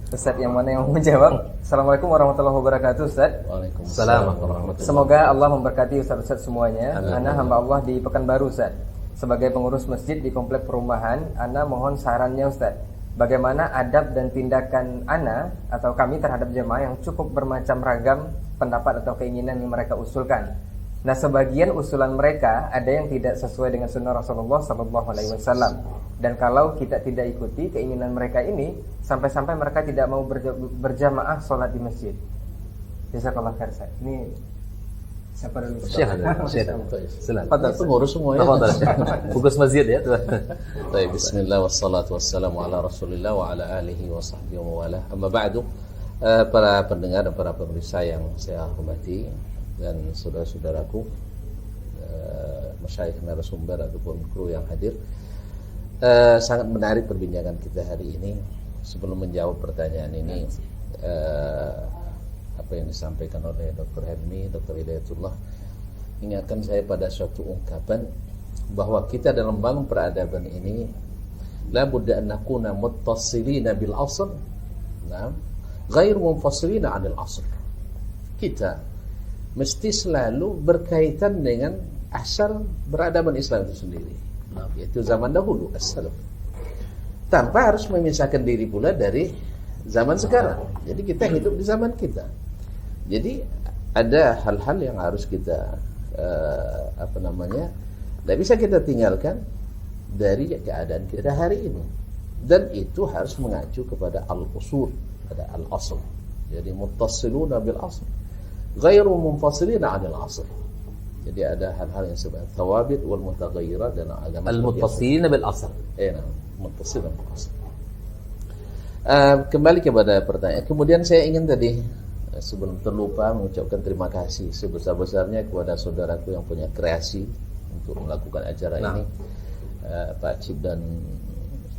Ustaz yang mana yang mau menjawab. Assalamualaikum warahmatullahi wabarakatuh Ustaz. Waalaikumsalam warahmatullahi. Semoga Allah memberkati Ustaz-Ustaz semuanya. Ana hamba Allah di Pekanbaru Ustaz. Sebagai pengurus masjid di komplek perumahan, Ana mohon sarannya Ustaz. Bagaimana adab dan tindakan Ana atau kami terhadap jemaah yang cukup bermacam ragam pendapat atau keinginan yang mereka usulkan. Nah, sebagian usulan mereka ada yang tidak sesuai dengan sunnah Rasulullah SAW. Dan kalau kita tidak ikuti keinginan mereka ini, sampai-sampai mereka tidak mau berjamaah sholat di masjid. Jazakallah khair. Ini siapa dulu? Syekh. Silakan. Pengurus semuanya. Fokus masjid ya. Baik, bismillah wassalatu wassalamu ala Rasulillah wa ala alihi wa sahbihi wa wala. Amma ba'du, para pendengar dan para pemirsa yang saya hormati dan saudara-saudaraku, masyayikh narasumber ataupun kru yang hadir, sangat menarik perbincangan kita hari ini. Sebelum menjawab pertanyaan ini, apa yang disampaikan oleh Dr. Helmi, Dr. Hidayatullah, ingatkan saya pada suatu ungkapan bahwa kita dalam membangun peradaban ini la budda an nakuna muttassilina bil asl, ghairu munfasilina 'anil asl. Kita mesti selalu berkaitan dengan asal peradaban Islam itu sendiri, yaitu zaman dahulu as-salaf, tanpa harus memisahkan diri pula dari zaman sekarang. Jadi kita hidup di zaman kita. Jadi ada hal-hal yang harus kita tidak bisa kita tinggalkan dari keadaan kita hari ini, dan itu harus mengacu kepada al-usul, pada al-asl. Jadi muttassiluna bil asl, ghairu munfasilina 'anil asl. Jadi ada hal-hal yang sebenarnya thawabit wal mutaghayyirat dalam agama. Al-muttasilina bil asal. Muttasil bil asal. Kembali kepada pertanyaan. Kemudian saya ingin tadi sebelum terlupa mengucapkan terima kasih sebesar-besarnya kepada saudaraku yang punya kreasi untuk melakukan acara ini, Pak Cip dan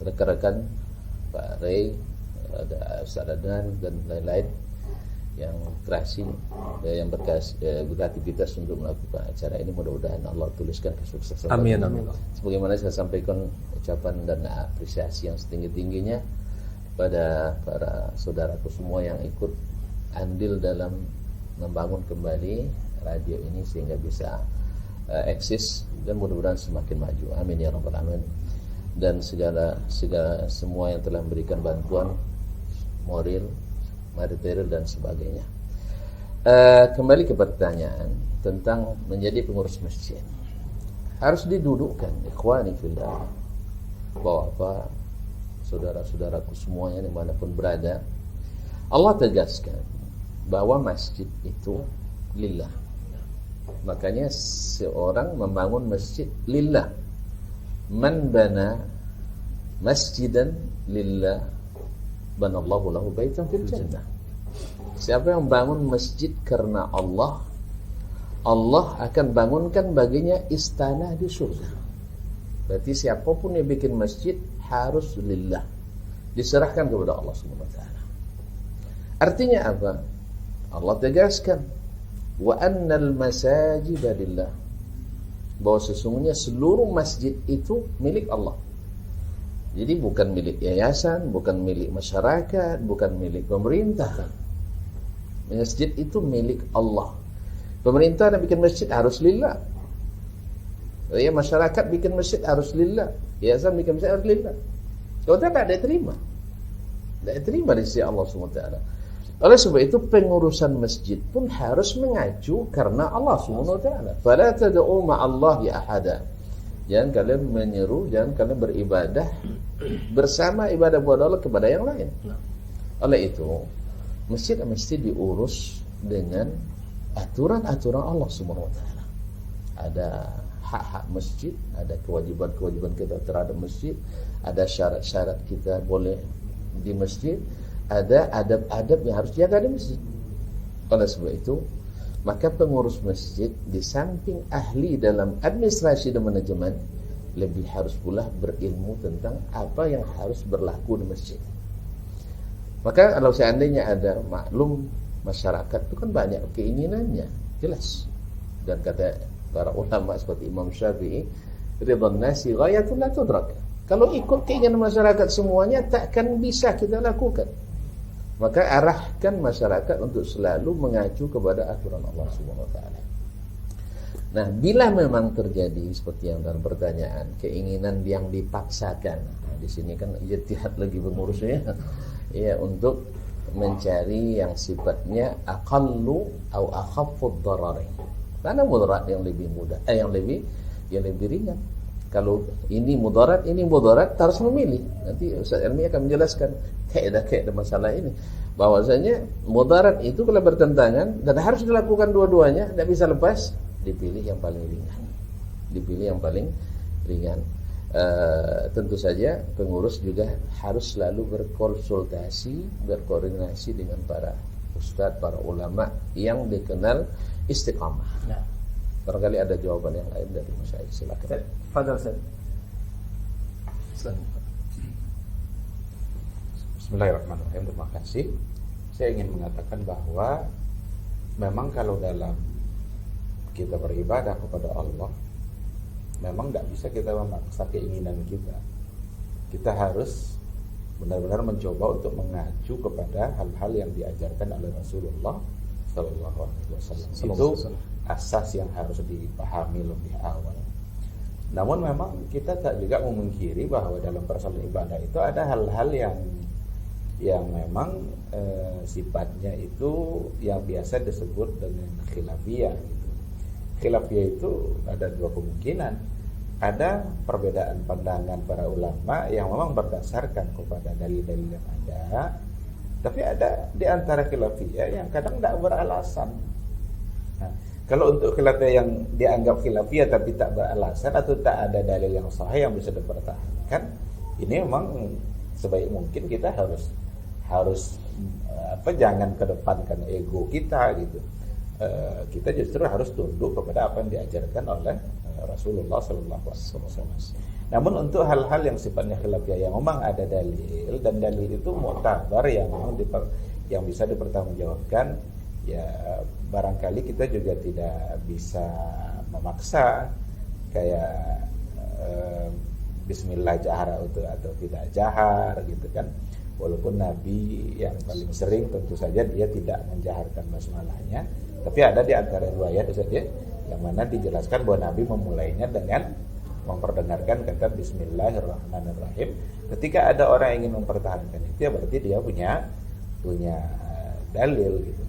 rekan-rekan, Pak Ray, ada Ustaz Adnan dan lain-lain yang kreasi, yang beraktivitas untuk melakukan acara ini. Mudah-mudahan Allah tuliskan kesuksesan. Amin, amin. Sebagaimana saya sampaikan ucapan dan apresiasi yang setinggi-tingginya pada para saudaraku semua yang ikut andil dalam membangun kembali radio ini sehingga bisa eksis dan mudah-mudahan semakin maju. Amin ya rabbal alamin. Dan segala semua yang telah memberikan bantuan moral, material dan sebagainya. Kembali ke pertanyaan tentang menjadi pengurus masjid. Harus didudukkan ikhwani fillah, Bapak, saudara-saudaraku semuanya dimanapun berada, Allah tegaskan bahwa masjid itu lillah. Makanya seorang membangun masjid lillah. Man bana masjidan lillah banallahu lahu baitan fil jannah. Siapa yang bangun masjid karena Allah, Allah akan bangunkan baginya istana di surga. Berarti siapapun yang bikin masjid harus lillah, diserahkan kepada Allah Subhanahu wa taala. Artinya apa? Allah tegaskan wa annal masajida lillah, bahwa sesungguhnya seluruh masjid itu milik Allah. Jadi bukan milik yayasan, bukan milik masyarakat, bukan milik pemerintah. Masjid itu milik Allah. Pemerintah yang bikin masjid harus lillah. Ya, masyarakat bikin masjid harus lillah. Yayasan bikin masjid harus lillah. Kalau tidak diterima. Tidak diterima di sisi Allah SWT. Oleh sebab itu pengurusan masjid pun harus mengacu karena Allah SWT. Fala tad'u ma'allahi ahada. Jangan kalian menyeru, jangan kalian beribadah bersama ibadah kepada Allah kepada yang lain. Oleh itu, masjid mesti diurus dengan aturan-aturan Allah SWT. Ada hak-hak masjid, ada kewajiban-kewajiban kita terhadap masjid, ada syarat-syarat kita boleh di masjid, ada adab-adab yang harus jaga di masjid. Oleh sebab itu, maka pengurus masjid di samping ahli dalam administrasi dan manajemen, lebih harus pula berilmu tentang apa yang harus berlaku di masjid. Maka kalau seandainya ada maklum masyarakat itu kan banyak keinginannya, jelas. Dan kata para ulama seperti Imam Syafi'i, ridhan nasi ghayatul la tudrak. Kalau ikut keinginan masyarakat semuanya takkan bisa kita lakukan. Maka arahkan masyarakat untuk selalu mengacu kepada aturan Allah Subhanahu wa taala. Nah, bila memang terjadi seperti yang dalam pertanyaan, keinginan yang dipaksakan. Nah, di sini kan ijtihad lagi pengurusnya. Ya, untuk mencari yang sifatnya aqallu atau akhaffud dararain. Mana mudarat yang lebih mudah, yang lebih ringan. Kalau ini mudarat harus memilih. Nanti Ustaz Elmi akan menjelaskan kaidah-kaidah masalah ini. Bahwasanya mudarat itu kalau bertentangan dan harus dilakukan dua-duanya, tidak bisa lepas, dipilih yang paling ringan. Dipilih yang paling ringan. Tentu saja pengurus juga harus selalu berkonsultasi, berkoordinasi dengan para ustadz, para ulama yang dikenal istiqamah. Nah, barangkali ada jawaban yang lain dari masyayikh, silakan. Fadhal Ustaz. Bismillahirrahmanirrahim. Terima kasih. Saya ingin mengatakan bahwa memang kalau dalam kita beribadah kepada Allah, memang tidak bisa kita memaksa keinginan kita. Kita harus benar-benar mencoba untuk mengacu kepada hal-hal yang diajarkan oleh Rasulullah Sallallahu Alaihi Wasallam. Itu asas yang harus dipahami lebih awal. Namun memang kita tak juga memungkiri bahwa dalam persoalan ibadah itu ada hal-hal yang memang sifatnya itu yang biasa disebut dengan khilafiyah. Khilafiyah itu ada dua kemungkinan. Ada perbedaan pandangan para ulama yang memang berdasarkan kepada dalil-dalil yang ada, tapi ada di antara khilafiyah yang kadang tidak beralasan. Nah, Kalau untuk khilafiyah yang dianggap khilafiyah tapi tak beralasan atau tak ada dalil yang sahih yang bisa dipertahankan, ini memang sebaik mungkin kita harus jangan kedepankan ego kita gitu. Kita justru harus tunduk kepada apa yang diajarkan oleh Rasulullah SAW. Namun untuk hal-hal yang sifatnya khilafiyah yang memang ada dalil dan dalil itu mu'tabar yang bisa dipertanggungjawabkan, ya barangkali kita juga tidak bisa memaksa kayak Bismillah jahar atau tidak jahar gitu kan. Walaupun Nabi yang paling sering tentu saja dia tidak menjaharkan basmalahnya, tapi ada di antara riwayat saja yang mana dijelaskan bahwa Nabi memulainya dengan memperdengarkan kata Bismillahirrahmanirrahim. Ketika ada orang yang ingin mempertahankan itu, ya berarti dia punya dalil gitu.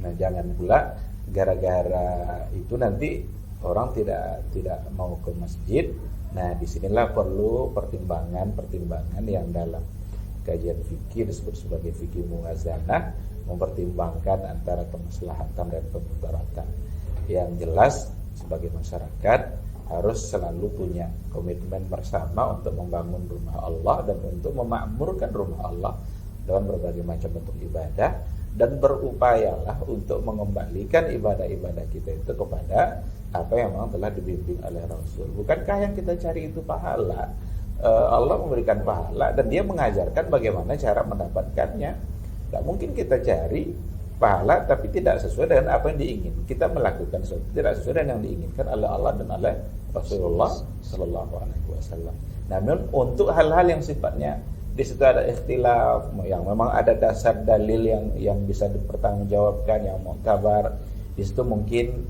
Nah, jangan pula gara-gara itu nanti orang tidak mau ke masjid. Nah, disinilah perlu pertimbangan yang dalam kajian fikih disebut sebagai fikih muwazanah, mempertimbangkan antara kemaslahatan dan kemudaratan. Yang jelas sebagai masyarakat harus selalu punya komitmen bersama untuk membangun rumah Allah dan untuk memakmurkan rumah Allah dalam berbagai macam bentuk ibadah, dan berupayalah untuk mengembalikan ibadah-ibadah kita itu kepada apa yang memang telah dibimbing oleh Rasul. Bukankah yang kita cari itu pahala? Allah memberikan pahala dan dia mengajarkan bagaimana cara mendapatkannya. Tidak mungkin kita cari pahala tapi tidak sesuai dengan apa yang diinginkan. Kita melakukan sesuatu tidak sesuai dengan yang diinginkan oleh Allah dan oleh Rasulullah Sallallahu Alaihi Wasallam. Namun untuk hal-hal yang sifatnya di situ ada ikhtilaf, yang memang ada dasar dalil yang bisa dipertanggungjawabkan, yang mu'tabar, di situ mungkin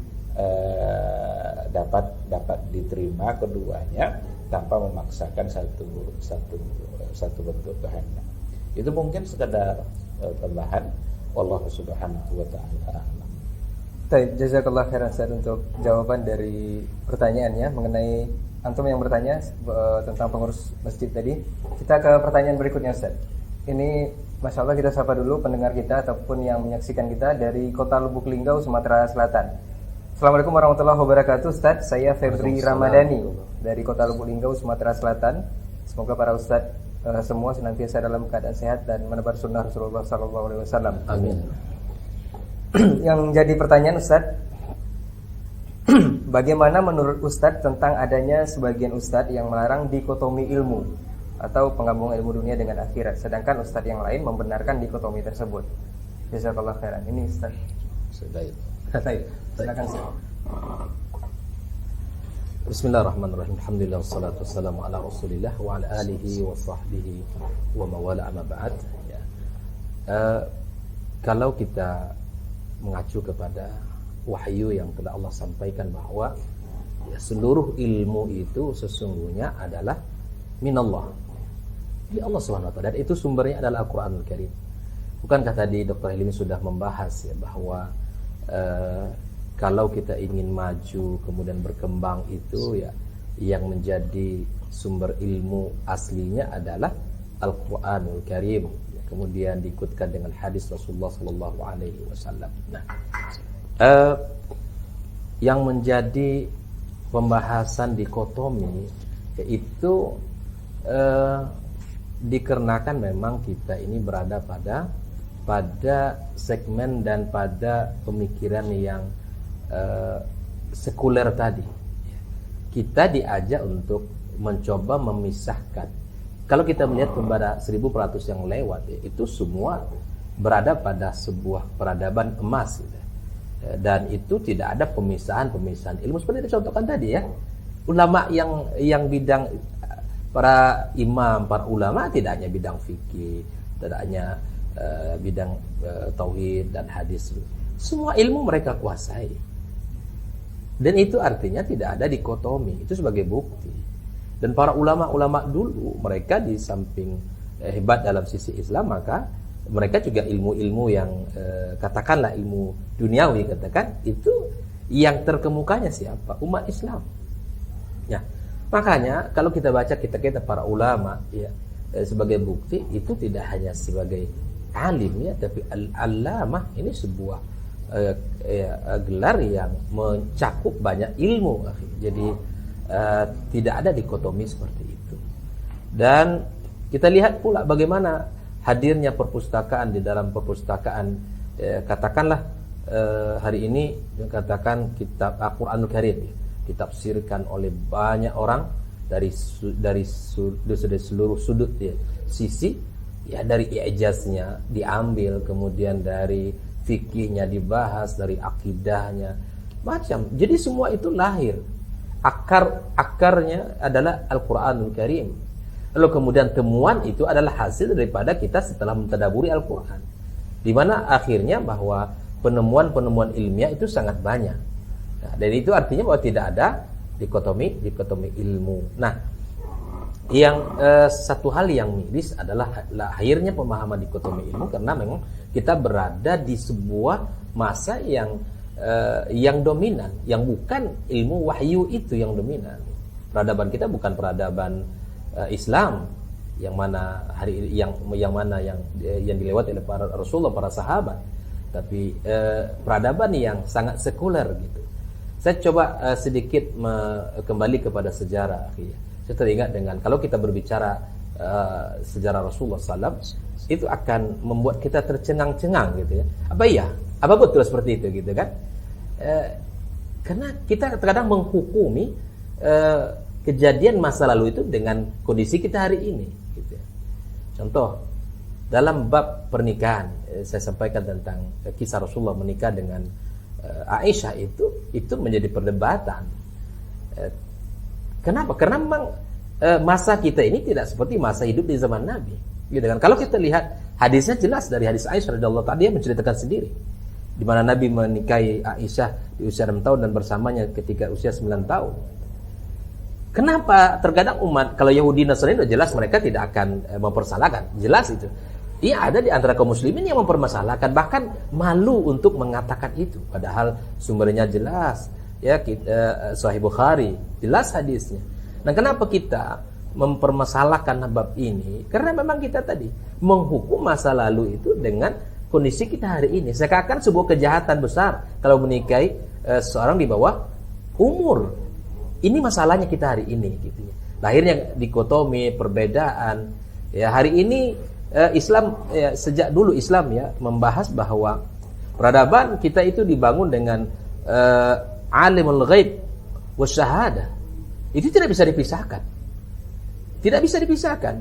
dapat diterima keduanya tanpa memaksakan satu bentuk kehendak. Itu mungkin sekedar tambahan. Wallahu subhanahu wa ta'ala a'lam. Baik, jazakallah khairan Ustaz untuk jawaban dari pertanyaannya mengenai antum yang bertanya tentang pengurus masjid tadi. Kita ke pertanyaan berikutnya Ustaz. Ini Masya Allah kita sapa dulu pendengar kita ataupun yang menyaksikan kita dari Kota Lubuk Linggau, Sumatera Selatan. Assalamualaikum warahmatullahi wabarakatuh Ustaz. Saya Febri Ramadhani dari Kota Lubuk Linggau, Sumatera Selatan. Semoga para Ustaz semua senantiasa dalam keadaan sehat dan menebar sunnah Rasulullah SAW. Amin. Yang jadi pertanyaan Ustaz, bagaimana menurut Ustaz tentang adanya sebagian Ustaz yang melarang dikotomi ilmu atau penggabungan ilmu dunia dengan akhirat, sedangkan Ustaz yang lain membenarkan dikotomi tersebut? Jazakallah khairan. Ini Ustaz. Baik. Silakan Ustaz. Bismillahirrahmanirrahim. Alhamdulillah wassalatu wassalamu ala Rasulillah wa ala alihi wa sahbihi wa mawala amma ba'd. Ya. Kalau kita mengacu kepada wahyu yang telah Allah sampaikan bahwa ya, seluruh ilmu itu sesungguhnya adalah minallah, dari Allah SWT, dan itu sumbernya adalah Al-Quranul Karim. Bukankah tadi Dr. Hilmi sudah membahas ya bahwa kalau kita ingin maju kemudian berkembang itu ya yang menjadi sumber ilmu aslinya adalah Al-Quranul Karim, ya, kemudian diikutkan dengan hadis Rasulullah Sallallahu Alaihi Wasallam. Nah, yang menjadi pembahasan dikotomi yaitu dikarenakan memang kita ini berada pada segmen dan pada pemikiran yang sekuler tadi. Kita diajak untuk mencoba memisahkan. Kalau kita melihat kepada 1400 yang lewat itu semua berada pada sebuah peradaban emas gitu. Dan itu tidak ada pemisahan ilmu seperti dicontohkan tadi ya. Ulama yang bidang, para imam, para ulama tidak hanya bidang fikih, tidak hanya bidang tauhid dan hadis. Semua ilmu mereka kuasai. Dan itu artinya tidak ada dikotomi. Itu sebagai bukti. Dan para ulama-ulama dulu, mereka di samping hebat dalam sisi Islam, maka mereka juga ilmu-ilmu yang katakanlah ilmu duniawi, katakan itu yang terkemukanya siapa? Umat Islam. Ya, makanya kalau kita baca kitab-kitab para ulama ya, sebagai bukti itu tidak hanya sebagai alim ya, tapi al-allamah ini sebuah gelar yang mencakup banyak ilmu. Jadi tidak ada dikotomi seperti itu. Dan kita lihat pula bagaimana hadirnya perpustakaan di dalam perpustakaan, katakanlah hari ini katakan kitab Al-Quranul Karim ditafsirkan oleh banyak orang dari seluruh sudut sisi, ya, dari i'jaznya diambil, kemudian dari fikihnya dibahas, dari akidahnya macam. Jadi semua itu lahir, akarnya adalah Al-Quranul Karim. Lalu kemudian temuan itu adalah hasil daripada kita setelah mentadaburi Al-Quran, di mana akhirnya bahwa penemuan-penemuan ilmiah itu sangat banyak. Nah, dan itu artinya bahwa tidak ada dikotomi ilmu. Nah, yang satu hal yang miris adalah lahirnya pemahaman dikotomi ilmu, karena memang kita berada di sebuah masa yang dominan, yang bukan ilmu wahyu itu yang dominan. Peradaban kita bukan peradaban Islam yang mana yang dilewati oleh para Rasulullah, para sahabat, tapi peradaban yang sangat sekuler gitu. Saya coba sedikit kembali kepada sejarah. Saya teringat dengan kalau kita berbicara sejarah Rasulullah SAW, itu akan membuat kita tercengang-cengang gitu ya. Apa betul seperti itu gitu kan? Karena kita terkadang menghukumi kejadian masa lalu itu dengan kondisi kita hari ini gitu ya. Contoh, dalam bab pernikahan, saya sampaikan tentang kisah Rasulullah menikah dengan Aisyah, itu menjadi perdebatan. Kenapa? Karena memang masa kita ini tidak seperti masa hidup di zaman Nabi. Gitu kan? Kalau kita lihat hadisnya jelas dari hadis Aisyah radhiyallahu ta'ala, dia menceritakan sendiri di mana Nabi menikahi Aisyah di usia 6 tahun dan bersamanya ketika usia 9 tahun. Kenapa? Terkadang umat, kalau Yahudi Nasrani sudah jelas mereka tidak akan mempersalahkan, jelas itu. Iya, ada di antara kaum muslimin yang mempermasalahkan, bahkan malu untuk mengatakan itu, padahal sumbernya jelas, ya, Sahih Bukhari, jelas hadisnya. Nah, kenapa kita mempermasalahkan bab ini? Karena memang kita tadi menghukum masa lalu itu dengan kondisi kita hari ini. Seakan-akan sebuah kejahatan besar kalau menikahi seorang di bawah umur. Ini masalahnya kita hari ini, gitu ya. Lahirnya dikotomi, perbedaan. Ya, hari ini Islam, ya, sejak dulu Islam ya membahas bahwa peradaban kita itu dibangun dengan alimul ghaib wasyahadah. Itu tidak bisa dipisahkan. Tidak bisa dipisahkan.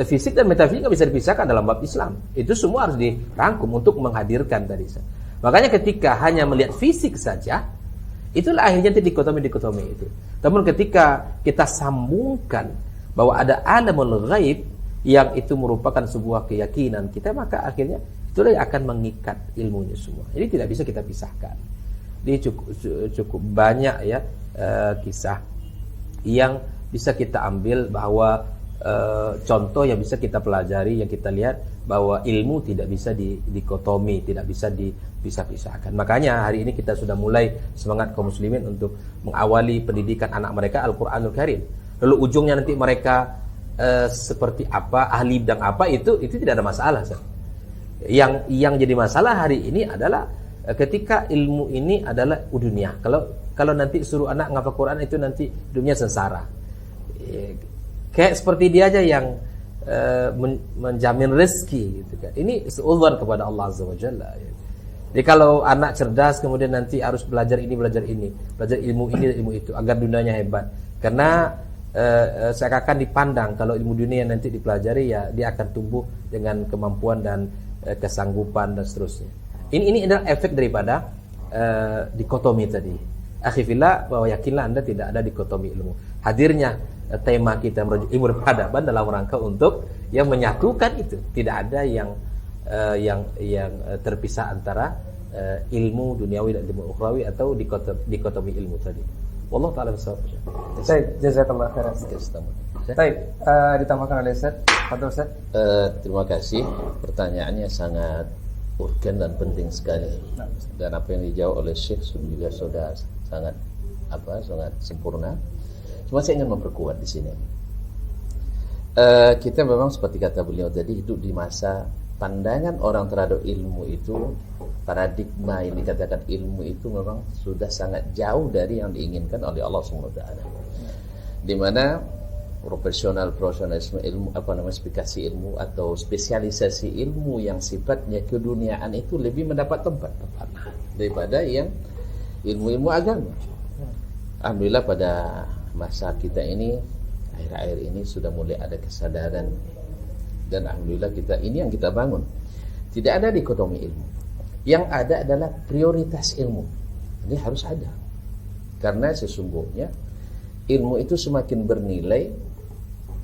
Fisik dan metafisik tidak bisa dipisahkan dalam bab Islam. Itu semua harus dirangkum untuk menghadirkan tadi. Makanya ketika hanya melihat fisik saja, itulah akhirnya dikotomi itu. Namun ketika kita sambungkan bahwa ada alamul ghaib yang itu merupakan sebuah keyakinan kita, maka akhirnya itulah yang akan mengikat ilmunya semua. Jadi tidak bisa kita pisahkan. Ini cukup banyak ya kisah yang bisa kita ambil bahwa contoh yang bisa kita pelajari, yang kita lihat bahwa ilmu tidak bisa dikotomi, tidak bisa dipisah-pisahkan. Makanya hari ini kita sudah mulai semangat kaum muslimin untuk mengawali pendidikan anak mereka Al-Quranul Karim. Lalu ujungnya nanti mereka seperti apa, ahli bidang apa, itu tidak ada masalah. Yang jadi masalah hari ini adalah ketika ilmu ini adalah dunia. Kalau nanti suruh anak ngafal Quran itu nanti dunia sengsara. Kayak seperti dia aja yang menjamin rezeki gitu kan. Ini seuzon kepada Allah Azza wa Jalla. Jadi kalau anak cerdas kemudian nanti harus belajar ini, belajar ilmu ini, ilmu itu agar dunianya hebat. Karena seakan dipandang kalau ilmu dunia yang nanti dipelajari ya dia akan tumbuh dengan kemampuan dan kesanggupan dan seterusnya. Ini adalah efek daripada dikotomi tadi. Akhifillah, bahwa yakinlah Anda tidak ada dikotomi ilmu. Hadirnya tema kita ilmu peradaban dalam rangka untuk yang menyatukan itu. Tidak ada yang terpisah antara ilmu duniawi dan ilmu ukhrawi atau dikotomi ilmu tadi. Wallahu ta'ala bisawab. Baik, jazakallah khairan. Baik, ditambahkan oleh Ustaz. Fadhil Ustaz. Terima kasih. Pertanyaannya sangat urgen dan penting sekali. Dan apa yang dijawab oleh Syekh juga sudah sangat sempurna. Cuma saya ingin memperkuat di sini. Kita memang seperti kata beliau tadi hidup di masa pandangan orang terhadap ilmu itu, paradigma yang dikatakan ilmu itu memang sudah sangat jauh dari yang diinginkan oleh Allah SWT. Di mana profesionalisme ilmu, spesifikasi ilmu atau spesialisasi ilmu yang sifatnya keduniaan itu lebih mendapat tempat daripada yang ilmu-ilmu agama. Alhamdulillah pada masa kita ini, akhir-akhir ini sudah mulai ada kesadaran, dan alhamdulillah ini yang kita bangun. Tidak ada dikotomi ilmu. Yang ada adalah prioritas ilmu. Ini harus ada. Karena sesungguhnya ilmu itu semakin bernilai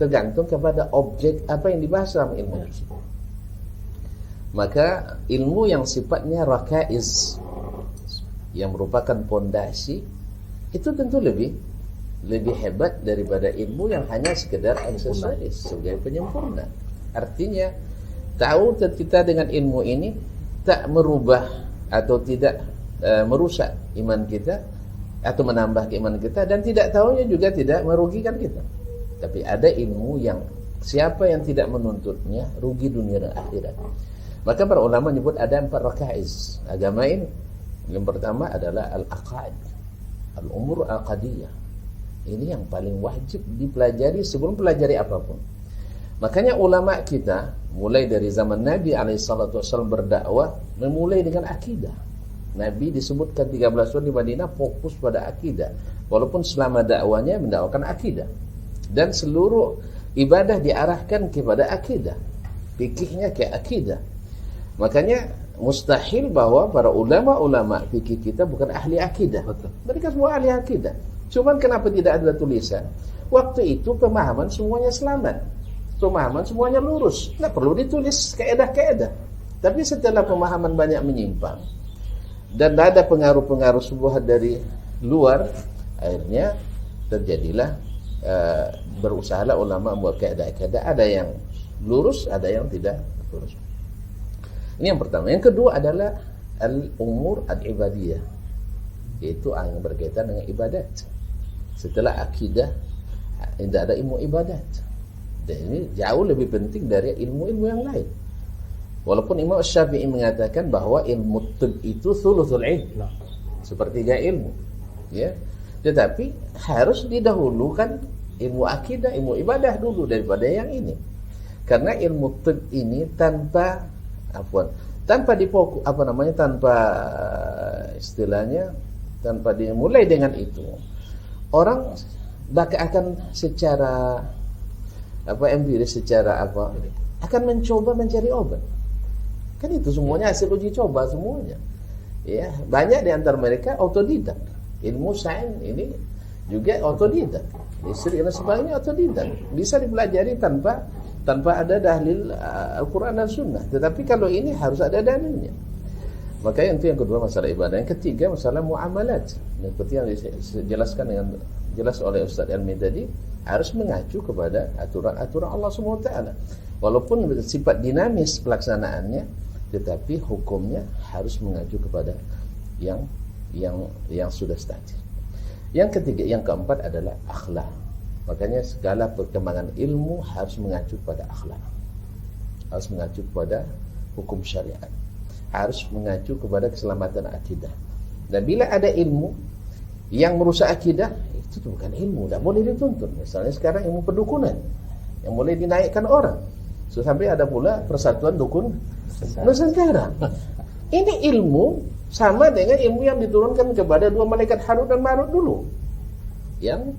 tergantung kepada objek apa yang dibahas dalam ilmu tersebut. Maka ilmu yang sifatnya rakaiz, yang merupakan pondasi, itu tentu lebih hebat daripada ilmu yang hanya sekedar aksesoris sebagai penyempurna. Artinya tahu kita dengan ilmu ini tak merubah atau tidak merusak iman kita atau menambah keimanan kita, dan tidak tahunya juga tidak merugikan kita. Tapi ada ilmu yang siapa yang tidak menuntutnya rugi dunia dan akhirat. Maka para ulama menyebut ada 4 rakaiz agama ini. Yang pertama adalah al-aqaid, al-umur al-qadiyah. Ini yang paling wajib dipelajari sebelum pelajari apapun. Makanya ulama kita mulai dari zaman Nabi SAW berdakwah memulai dengan akidah. Nabi disebutkan 13 tahun di Madinah fokus pada akidah, walaupun selama dakwanya mendakwakan akidah, dan seluruh ibadah diarahkan kepada akidah, fikihnya ke akidah. Makanya mustahil bahwa para ulama-ulama fikih kita bukan ahli akidah. Mereka semua ahli akidah. Cuman kenapa tidak ada tulisan? Waktu itu pemahaman semuanya selamat, pemahaman semuanya lurus, tidak perlu ditulis kaedah-kaedah. Tapi setelah pemahaman banyak menyimpang dan ada pengaruh-pengaruh subhat dari luar, akhirnya terjadilah berusahalah ulama membuat kaedah-kaedah, ada yang lurus, ada yang tidak lurus. Ini yang pertama. Yang kedua adalah al-umur al-ibadiyah, yaitu yang berkaitan dengan ibadat. Setelah akidah tidak ada ilmu ibadat, dan ini jauh lebih penting dari ilmu-ilmu yang lain. Walaupun Imam Syafi'i mengatakan bahwa ilmu tib itu thuluthul ilm, sepertiga ilmu, ya. Tetapi harus didahulukan ilmu akidah, ilmu ibadah dulu daripada yang ini. Karena ilmu tib ini tanpa istilahnya tanpa dimulai dengan itu, orang akan secara empiris, akan mencoba mencari obat. Kan itu semuanya hasil uji coba semuanya. Ya, banyak di antara mereka otodidak. Ilmu sains ini juga otodidak. Listrik dan sebagainya otodidak. Bisa dipelajari tanpa ada dalil Al-Quran dan Sunnah. Tetapi kalau ini harus ada dalilnya. Maka itu yang kedua, masalah ibadah. Yang ketiga, masalah muamalat. Seperti yang dijelaskan dengan jelas oleh Ustaz Elmi tadi, harus mengacu kepada aturan-aturan Allah SWT. Walaupun bersifat dinamis pelaksanaannya, tetapi hukumnya harus mengacu kepada yang sudah statis. Yang ketiga, yang keempat adalah akhlak. Makanya segala perkembangan ilmu harus mengacu pada akhlak, harus mengacu kepada hukum syariat, harus mengacu kepada keselamatan akidah. Dan bila ada ilmu yang merusak akidah, itu bukan ilmu, tidak boleh dituntut. Misalnya sekarang ilmu pedukunan yang boleh dinaikkan orang, sampai ada pula persatuan dukun Nusantara. Ini ilmu sama dengan ilmu yang diturunkan kepada 2 malaikat Harut dan Marut dulu, yang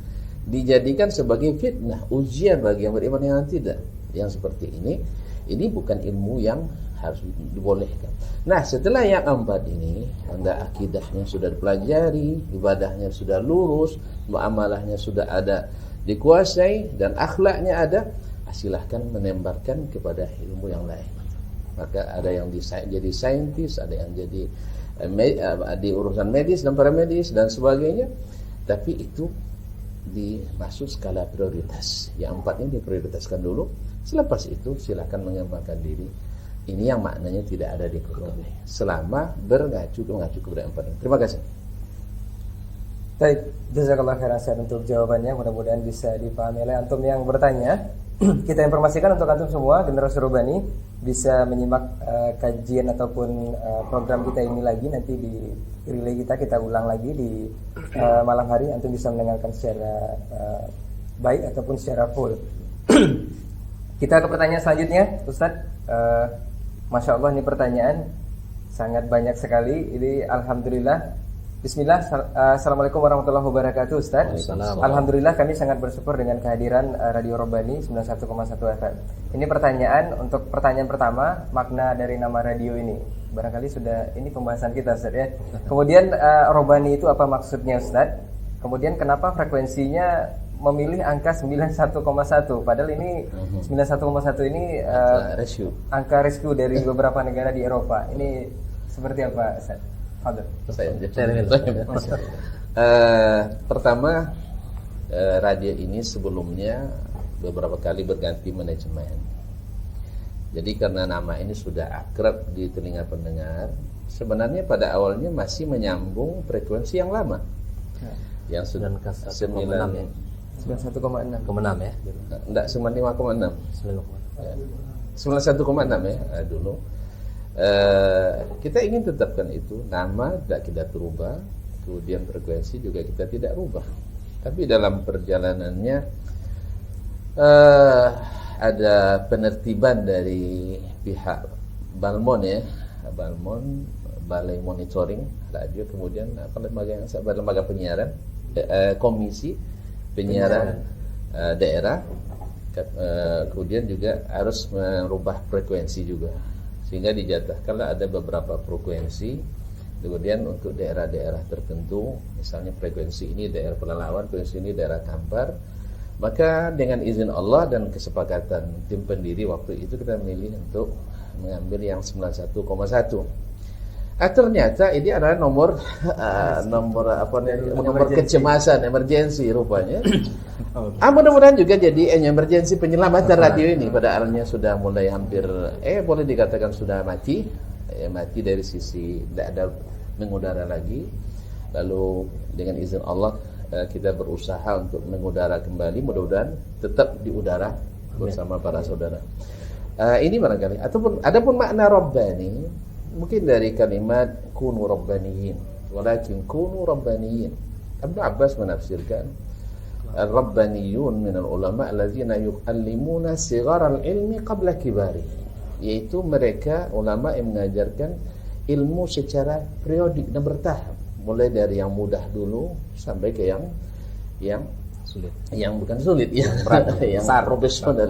dijadikan sebagai fitnah, ujian bagi yang beriman yang tidak. Yang seperti ini bukan ilmu yang harus dibolehkan. Nah, setelah yang 4 ini, anda akidahnya sudah dipelajari, ibadahnya sudah lurus, muamalahnya sudah ada dikuasai, dan akhlaknya ada, silahkan menembarkan kepada ilmu yang lain. Maka ada yang jadi saintis, ada yang jadi di urusan medis dan paramedis dan sebagainya. Tapi itu dimaksud skala prioritas. Yang 4 ini diprioritaskan dulu. Selepas itu silakan mengembangkan diri. Ini yang maknanya tidak ada di Quran, selama mengacu kepada 4 ini. Terima kasih. Baik, jazakallah khairan untuk jawabannya. Mudah-mudahan bisa dipahami oleh antum yang bertanya. kita informasikan untuk antum semua generasi Robani bisa menyimak kajian ataupun program kita ini lagi nanti di relay kita ulang lagi di malam hari, antum bisa mendengarkan secara baik ataupun secara full. Kita ke pertanyaan selanjutnya, Ustadz. Masya Allah, ini pertanyaan sangat banyak sekali. Ini alhamdulillah. Bismillah. Assalamualaikum warahmatullahi wabarakatuh, Ustadz. Alhamdulillah kami sangat bersyukur dengan kehadiran Radio Robani 91,1 FM. Ini untuk pertanyaan pertama, makna dari nama radio ini. Barangkali sudah ini pembahasan kita, Ustadz, ya. Kemudian Robani itu apa maksudnya, Ustadz? Kemudian kenapa frekuensinya memilih angka 91,1, padahal ini 91,1 ini angka rescue dari beberapa negara di Eropa. Ini seperti apa, Ustaz? Pertama, radio ini sebelumnya beberapa kali berganti manajemen. Jadi karena nama ini sudah akrab di telinga pendengar, sebenarnya pada awalnya masih menyambung frekuensi yang lama, yang sudah 91,6 ya. Enggak, 95,6. 91,6 ya dulu. Kita ingin tetapkan itu, nama tidak kita rubah, kemudian frekuensi juga kita tidak rubah. Tapi dalam perjalanannya ada penertiban dari pihak Balmon ya, Balmon, Balai Monitoring Radio, kemudian lembaga penyiaran, komisi penyiaran daerah, kemudian juga harus merubah frekuensi juga, sehingga dijatahkanlah ada beberapa frekuensi. Kemudian untuk daerah-daerah tertentu, misalnya frekuensi ini daerah Pelalawan, frekuensi ini daerah Kampar, maka dengan izin Allah dan kesepakatan tim pendiri waktu itu kita memilih untuk mengambil yang 91,1. Ternyata ini adalah nomor kecemasan, emergensi rupanya. Mudah-mudahan juga jadi emergensi penyelamatan radio ini. Pada awalnya sudah mulai hampir boleh dikatakan sudah mati, mati dari sisi tidak ada mengudara lagi. Lalu dengan izin Allah kita berusaha untuk mengudara kembali, mudah-mudahan tetap di udara bersama para saudara. Ini barangkali. Adapun makna Rabbani, mungkin dari kalimat kunu rabbaniyin, walakin kunu rabbaniyin. Ibnu Abbas menafsirkan Rabbaniyun minal ulama allazina yu'allimuna sigharal ilmi qabla kibari, yaitu mereka ulama yang mengajarkan ilmu secara periodik dan bertahap, mulai dari yang mudah dulu sampai ke yang sulit, yang bukan sulit, yang besar, profesional,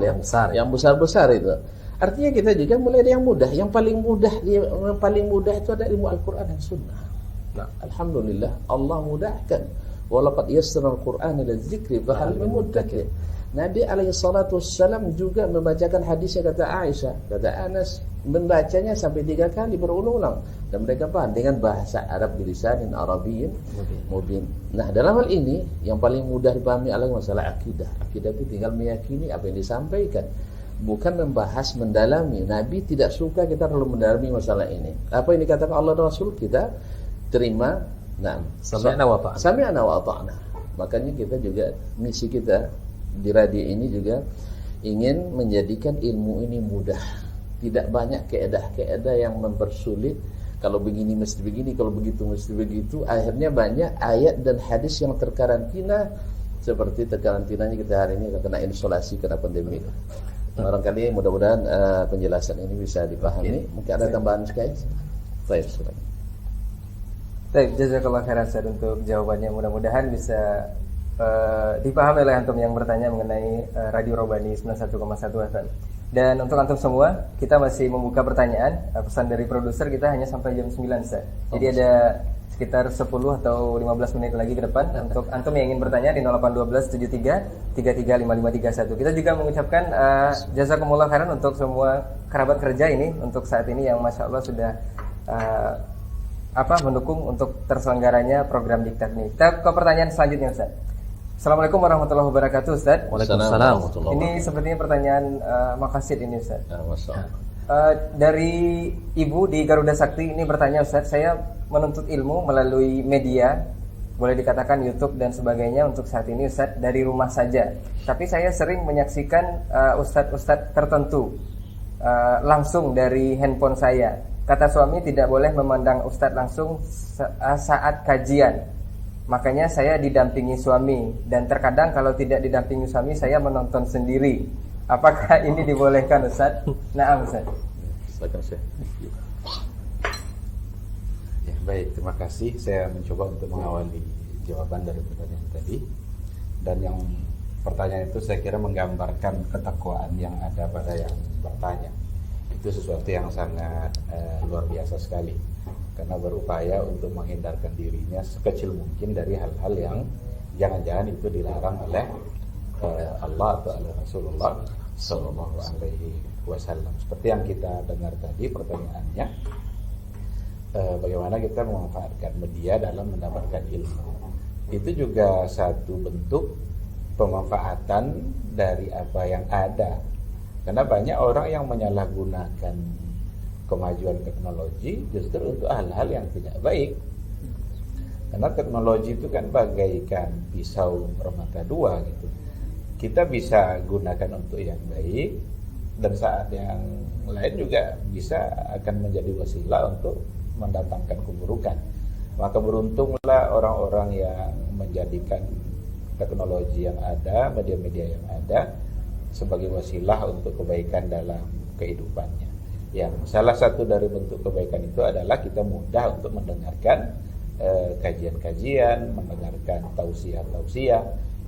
yang besar itu. Artinya kita juga mulai dari yang mudah. Yang paling mudah itu ada ilmu Al-Quran dan Sunnah. Nah, alhamdulillah Allah mudahkan. Walaqad yassara Al-Quran lidzikri fahal min muddakir. Nabi alaihi salatu wassalam juga membacakan hadisnya, kata Aisyah, kata Anas, membacanya sampai 3 kali berulang-ulang, dan mereka paham dengan bahasa Arab bilisanin Arabiyyin mubin. Nah, dalam hal ini yang paling mudah dipahami adalah masalah akidah. Akidah itu tinggal meyakini apa yang disampaikan, bukan membahas, mendalami. Nabi tidak suka kita terlalu mendalami masalah ini. Apa yang dikatakan Allah dan Rasul kita terima. Nah, sami'na wa ata'na. Makanya kita juga, misi kita di radio ini juga ingin menjadikan ilmu ini mudah. Tidak banyak keedah-keedah yang mempersulit. Kalau begini mesti begini, kalau begitu mesti begitu. Akhirnya banyak ayat dan hadis yang terkarantina, seperti terkarantinanya kita hari ini kena isolasi karena pandemi. Barangkali mudah-mudahan penjelasan ini bisa dipahami. Mungkin ada tambahan sekali. Baik, jazakallah khairan Ustaz untuk jawabannya. Mudah-mudahan bisa dipahami oleh antum yang bertanya mengenai Radio Robani 91,1 FM. Dan untuk antum semua, kita masih membuka pertanyaan. Pesan dari produser kita hanya sampai jam 9, Ustaz. Jadi ada sekitar 10 atau 15 menit lagi ke depan untuk antum yang ingin bertanya di 0812 73 33 5531. Kita juga mengucapkan jazakumullah khairan untuk semua kerabat kerja ini untuk saat ini yang masya Allah sudah mendukung untuk terselenggaranya program Diktat ini. Kita ke pertanyaan selanjutnya, Ustaz. Assalamualaikum warahmatullahi wabarakatuh, Ustaz. Waalaikumsalam. Ini sepertinya pertanyaan makasid ini, Ustaz. Dari Ibu di Garuda Sakti ini bertanya, Ustaz, saya menuntut ilmu melalui media boleh dikatakan YouTube dan sebagainya untuk saat ini Ustadz dari rumah saja. Tapi saya sering menyaksikan ustadz-ustadz tertentu langsung dari handphone saya. Kata suami tidak boleh memandang ustadz langsung saat kajian. Makanya saya didampingi suami, dan terkadang kalau tidak didampingi suami saya menonton sendiri. Apakah ini dibolehkan Ustadz? Naam Ustadz. Silakan Syekh. Ya, baik, terima kasih. Saya mencoba untuk mengawali jawaban dari pertanyaan tadi. Dan yang pertanyaan itu saya kira menggambarkan ketakwaan yang ada pada yang bertanya. Itu sesuatu yang sangat luar biasa sekali. Karena berupaya untuk menghindarkan dirinya sekecil mungkin dari hal-hal yang jangan-jangan itu dilarang oleh Allah atau oleh Rasulullah Sallallahu Alaihi Wasallam. Seperti yang kita dengar tadi pertanyaannya, bagaimana kita memanfaatkan media dalam mendapatkan ilmu. Itu juga satu bentuk pemanfaatan dari apa yang ada. Karena banyak orang yang menyalahgunakan kemajuan teknologi justru untuk hal-hal yang tidak baik. Karena teknologi itu kan bagaikan pisau bermata dua gitu. Kita bisa gunakan untuk yang baik, dan saat yang lain juga bisa akan menjadi wasilah untuk mendatangkan keburukan. Maka beruntunglah orang-orang yang menjadikan teknologi yang ada, media-media yang ada sebagai wasilah untuk kebaikan dalam kehidupannya. Yang salah satu dari bentuk kebaikan itu adalah kita mudah untuk mendengarkan kajian-kajian, mendengarkan tausiah-tausiah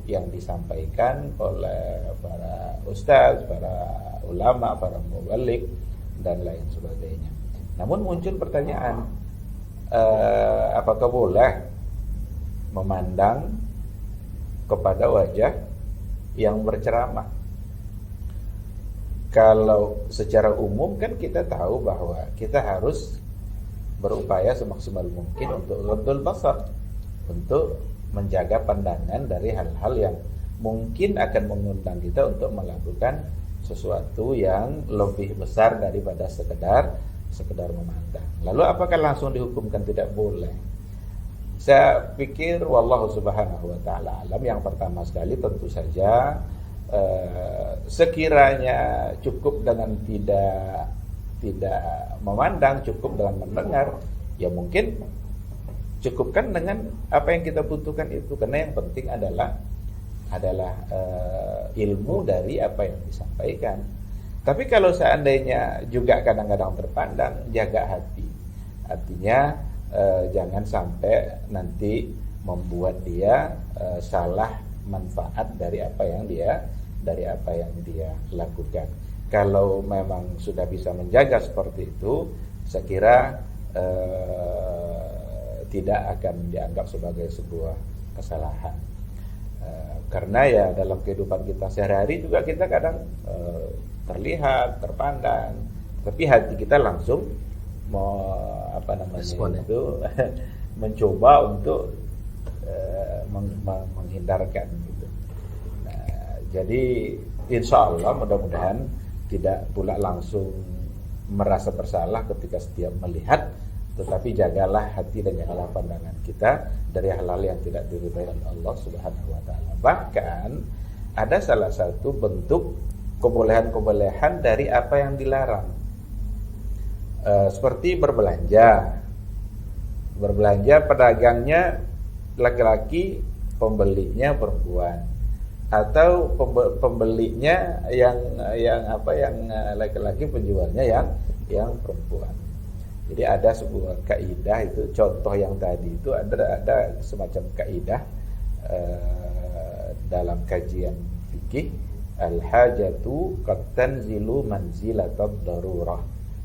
yang disampaikan oleh para ustaz, para ulama, para mubalik dan lain sebagainya. Namun muncul pertanyaan, apakah boleh memandang kepada wajah yang berceramah? Kalau secara umum kan kita tahu bahwa kita harus berupaya semaksimal mungkin untuk ghadul basar, untuk menjaga pandangan dari hal-hal yang mungkin akan mengundang kita untuk melakukan sesuatu yang lebih besar daripada sekedar memandang. Lalu apakah langsung dihukumkan tidak boleh? Saya pikir wallahu subhanahu wa ta'ala alam, yang pertama sekali tentu saja sekiranya cukup dengan tidak memandang, cukup dengan mendengar, ya mungkin cukupkan dengan apa yang kita butuhkan itu. Karena yang penting adalah ilmu dari apa yang disampaikan. Tapi kalau seandainya juga kadang-kadang terpandang, jaga hati. Artinya jangan sampai nanti membuat dia salah manfaat dari apa yang dia lakukan. Kalau memang sudah bisa menjaga seperti itu, saya kira tidak akan dianggap sebagai sebuah kesalahan. Karena ya dalam kehidupan kita sehari-hari juga kita kadang terlihat, terpandang, tapi hati kita langsung mencoba untuk menghindarkan gitu. Nah, jadi insya Allah mudah-mudahan tidak pula langsung merasa bersalah ketika setiap melihat, tetapi jagalah hati dan jagalah pandangan kita dari hal-hal yang tidak diridhai oleh Allah Subhanahu wa taala. Bahkan ada salah satu bentuk kebolehan-kebolehan dari apa yang dilarang. Seperti berbelanja pedagangnya laki-laki, pembelinya perempuan, atau pembelinya yang laki-laki, penjualnya yang perempuan. Jadi ada sebuah kaidah, itu contoh yang tadi itu ada semacam kaidah dalam kajian fikih, al-hajatu qad tanzilu manzilatad darurah.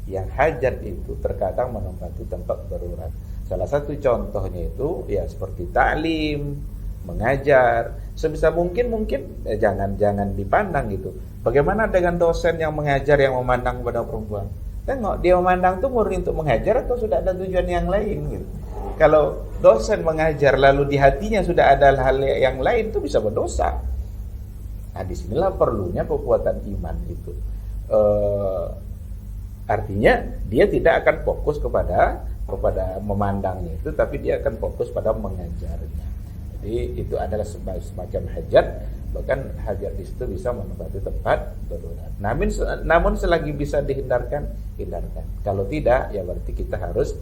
Yang hajat itu terkadang menempati tempat darurat. Salah satu contohnya itu ya seperti ta'lim, mengajar. Sebisa mungkin jangan dipandang gitu. Bagaimana dengan dosen yang mengajar yang memandang kepada perempuan? Tengok, dia memandang itu murni untuk mengajar atau sudah ada tujuan yang lain gitu. Kalau dosen mengajar lalu di hatinya sudah ada hal yang lain, itu bisa berdosa. Nah, disinilah perlunya kekuatan iman itu. Artinya dia tidak akan fokus kepada memandangnya itu, tapi dia akan fokus pada mengajarnya. Jadi itu adalah semacam hajat, bahkan hajat di situ bisa menempati tempat darurat. Namun selagi bisa dihindarkan, hindarkan. Kalau tidak, ya berarti kita harus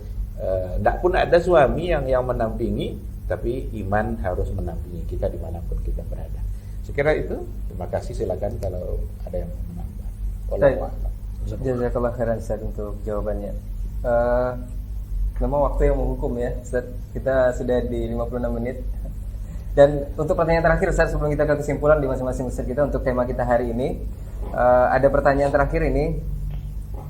tidak pun ada suami yang menampingi, tapi iman harus menampingi kita dimanapun kita berada. Sekira itu. Terima kasih, silakan kalau ada yang menambah. Wallahu a'lam. Jazakallah khairan Ustaz untuk jawabannya. Memang waktu yang menghukum ya Ustaz. Kita sudah di 56 menit. Dan untuk pertanyaan terakhir Ustaz, sebelum kita ke kesimpulan di masing-masing Ustaz kita untuk tema kita hari ini, ada pertanyaan terakhir ini.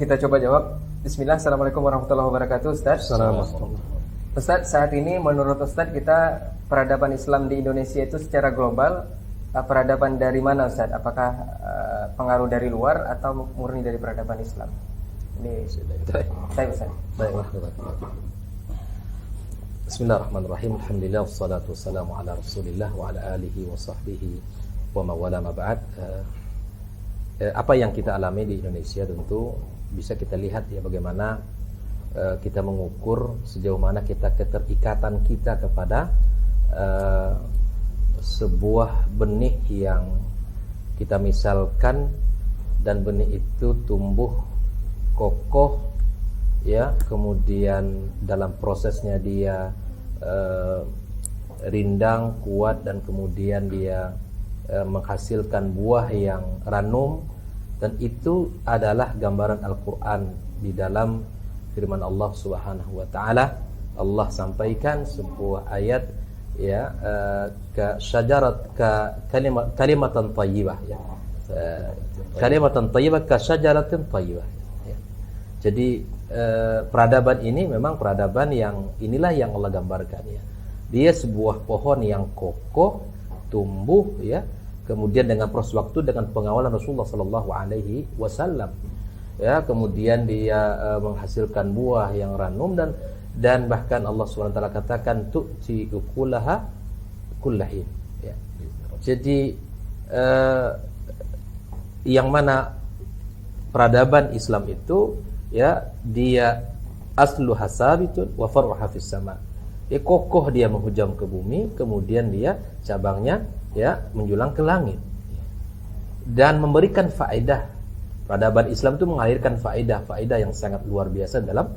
Kita coba jawab. Bismillah. Assalamualaikum warahmatullahi wabarakatuh Ustaz. Assalamualaikum. Ustaz, saat ini menurut Ustaz kita peradaban Islam di Indonesia itu secara global peradaban dari mana Ustaz? Apakah pengaruh dari luar atau murni dari peradaban Islam? Ini saya Ustaz. Baiklah. Bismillahirrahmanirrahim. Alhamdulillah wassalatu wassalamu ala Rasulillah wa ala alihi wa sahbihi wa mawala ma ba'd. Apa yang kita alami di Indonesia tentu bisa kita lihat ya bagaimana kita mengukur sejauh mana kita keterikatan kita kepada sebuah benih yang kita misalkan, dan benih itu tumbuh kokoh ya, kemudian dalam prosesnya dia rindang kuat, dan kemudian dia menghasilkan buah yang ranum, dan itu adalah gambaran Al-Quran. Di dalam firman Allah Subhanahu wa taala, Allah sampaikan sebuah ayat ya, ka syajarat ka kalimatan thayyibah ya, kalimatan thayyibah ka syajaratin thayyibah ya. Jadi peradaban ini memang peradaban yang inilah yang Allah gambarkan ya. Dia sebuah pohon yang kokoh, tumbuh ya, kemudian dengan proses waktu, dengan pengawalan Rasulullah sallallahu alaihi wasallam ya, kemudian dia menghasilkan buah yang ranum, dan bahkan Allah SWT katakan tu'ti ukulaha kullahin ya. Jadi yang mana peradaban Islam itu ya, dia asluha sabitun wa far'uha fis sama. Ya, kokoh dia menghujam ke bumi, kemudian dia cabangnya ya menjulang ke langit dan memberikan faedah. Peradaban Islam itu mengalirkan faedah yang sangat luar biasa dalam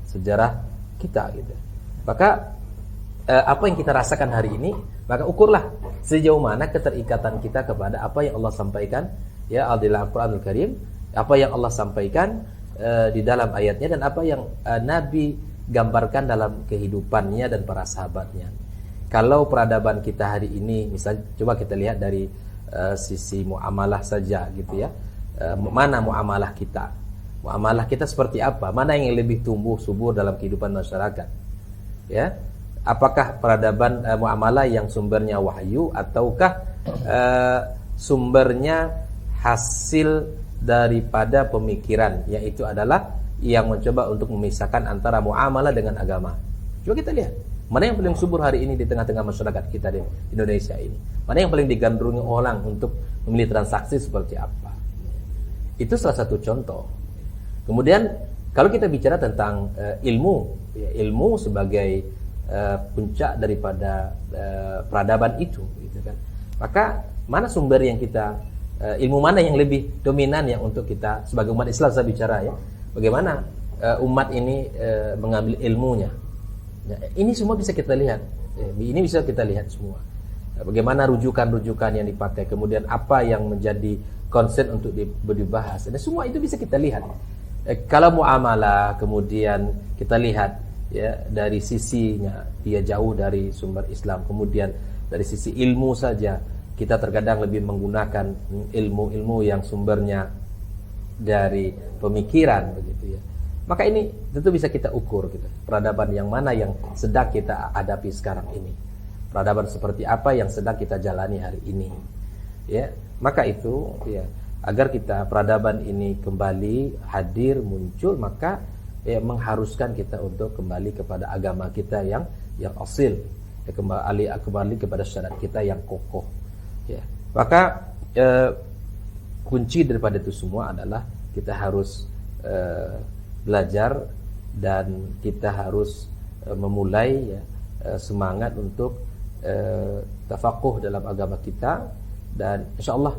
sejarah kita gitu. Maka apa yang kita rasakan hari ini, maka ukurlah sejauh mana keterikatan kita kepada apa yang Allah sampaikan ya di dalam Al-Qur'anul Karim, apa yang Allah sampaikan di dalam ayatnya, dan apa yang Nabi gambarkan dalam kehidupannya dan para sahabatnya. Kalau peradaban kita hari ini, misalnya coba kita lihat dari sisi muamalah saja gitu ya. Mana muamalah kita? Muamalah kita seperti apa? Mana yang lebih tumbuh subur dalam kehidupan masyarakat? Ya, apakah peradaban muamalah yang sumbernya wahyu, ataukah sumbernya hasil daripada pemikiran, yaitu adalah yang mencoba untuk memisahkan antara muamalah dengan agama? Coba kita lihat, mana yang paling subur hari ini di tengah-tengah masyarakat kita di Indonesia ini? Mana yang paling digandrungi orang untuk memilih transaksi seperti apa? Itu salah satu contoh. Kemudian kalau kita bicara tentang ilmu, ya, ilmu sebagai puncak daripada peradaban itu, gitu kan? Maka mana sumber yang kita, ilmu mana yang lebih dominan ya untuk kita sebagai umat Islam, saya bicara ya, bagaimana umat ini mengambil ilmunya? Ya, ini semua bisa kita lihat. Ini bisa kita lihat semua. Bagaimana rujukan-rujukan yang dipakai, kemudian apa yang menjadi konsen untuk dibahas, dan semua itu bisa kita lihat. Kalau muamalah kemudian kita lihat ya dari sisinya dia jauh dari sumber Islam, kemudian dari sisi ilmu saja kita terkadang lebih menggunakan ilmu-ilmu yang sumbernya dari pemikiran begitu ya. Maka ini tentu bisa kita ukur gitu. Peradaban yang mana yang sedang kita hadapi sekarang ini? Peradaban seperti apa yang sedang kita jalani hari ini? Ya, maka itu ya, agar kita peradaban ini kembali hadir muncul, maka ya mengharuskan kita untuk kembali kepada agama kita yang asil, ya, kembali kepada syariat kita yang kokoh. Ya, maka kunci daripada itu semua adalah kita harus belajar, dan kita harus memulai ya, semangat untuk tafakuh dalam agama kita, dan insyaallah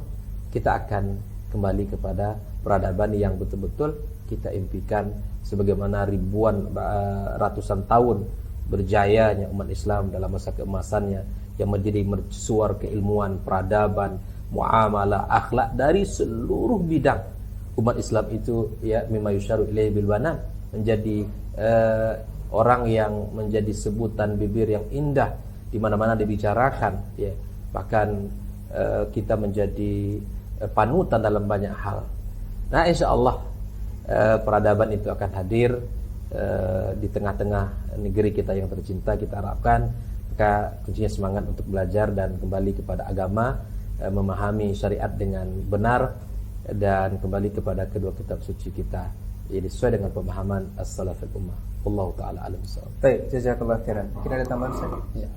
kita akan kembali kepada peradaban yang betul-betul kita impikan sebagaimana ribuan ratusan tahun berjayanya umat Islam dalam masa keemasannya yang menjadi mercusuar keilmuan, peradaban, muamalah, akhlak dari seluruh bidang. Umat Islam itu ya mimma yusyaru ilaihi bil banan, menjadi orang yang menjadi sebutan bibir yang indah di mana-mana dibicarakan, ya. Bahkan kita menjadi panutan dalam banyak hal. Nah, insyaallah peradaban itu akan hadir di tengah-tengah negeri kita yang tercinta. Kita harapkan maka kuncinya semangat untuk belajar dan kembali kepada agama, memahami syariat dengan benar, dan kembali kepada kedua kitab suci kita, jadi sesuai dengan pemahaman as-salaful ummah. Wallahu taala alam bissawab. Baik, jazakallahu khairan. Mungkin ada tambahan Ustaz? Ya.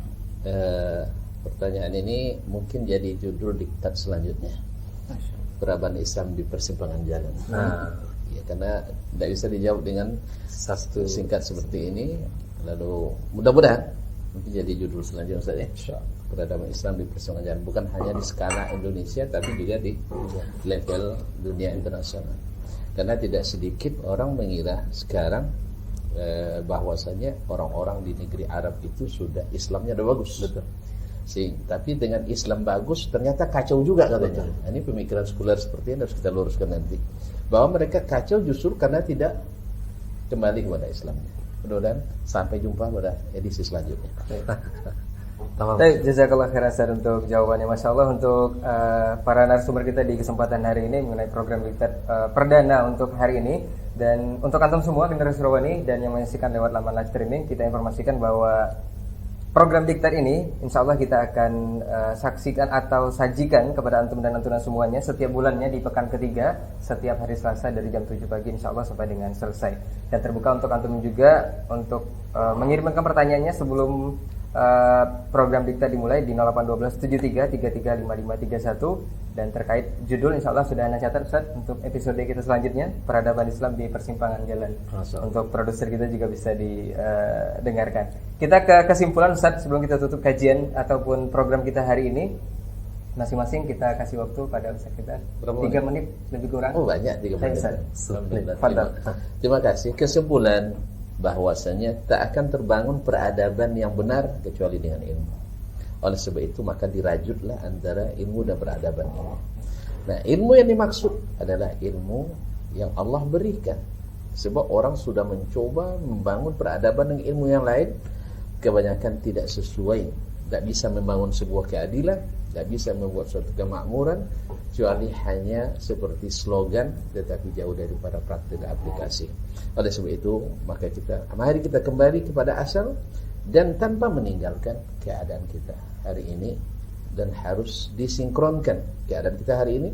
Pertanyaan ini mungkin jadi judul diktat selanjutnya. Peradaban Islam di persimpangan jalan. Ya, karena tidak bisa dijawab dengan satu singkat seperti ini. Lalu mudah-mudahan mungkin jadi judul selanjutnya saja. Peradaban Islam di persimpangan jalan, bukan hanya di skala Indonesia tapi juga di level dunia internasional. Karena tidak sedikit orang mengira sekarang bahwasanya orang-orang di negeri Arab itu sudah Islamnya udah bagus. Betul. Tapi dengan Islam bagus ternyata kacau juga katanya. Nah, ini pemikiran sekuler seperti ini harus kita luruskan nanti. Bahwa mereka kacau justru karena tidak kembali kepada Islamnya. Mudah-mudahan sampai jumpa pada edisi selanjutnya. Baik, jazakallah khairan Ustaz untuk jawabannya. Masya Allah untuk para narasumber kita di kesempatan hari ini mengenai program diktat perdana untuk hari ini. Dan untuk antum semua generasi Rawani dan yang menyaksikan lewat laman live streaming, kita informasikan bahwa program diktat ini insya Allah kita akan saksikan atau sajikan kepada antum dan antunan semuanya setiap bulannya di pekan ketiga, setiap hari Selasa dari jam 7 pagi insya Allah sampai dengan selesai. Dan terbuka untuk antum juga untuk mengirimkan pertanyaannya sebelum program diktat dimulai di 081273335531. Dan terkait judul insya Allah sudah Anda catat Ustaz untuk episode kita selanjutnya, peradaban Islam di persimpangan jalan. Untuk produser kita juga bisa didengarkan. Kita ke kesimpulan Ustaz sebelum kita tutup kajian ataupun program kita hari ini. Masing-masing kita kasih waktu pada Ustaz kita 3 menit lebih kurang. Oh, banyak 3 menit. Terima kasih. Kesimpulan bahwasanya tak akan terbangun peradaban yang benar kecuali dengan ilmu. Oleh sebab itu maka dirajutlah antara ilmu dan peradaban ini. Nah, ilmu yang dimaksud adalah ilmu yang Allah berikan. Sebab orang sudah mencoba membangun peradaban dengan ilmu yang lain, kebanyakan tidak sesuai. Tak bisa membangun sebuah keadilan, tak bisa membuat suatu kemakmuran, kecuali hanya seperti slogan tetapi jauh daripada praktik aplikasi. Oleh sebab itu maka mari kita kembali kepada asal dan tanpa meninggalkan keadaan kita hari ini, dan harus disinkronkan keadaan kita hari ini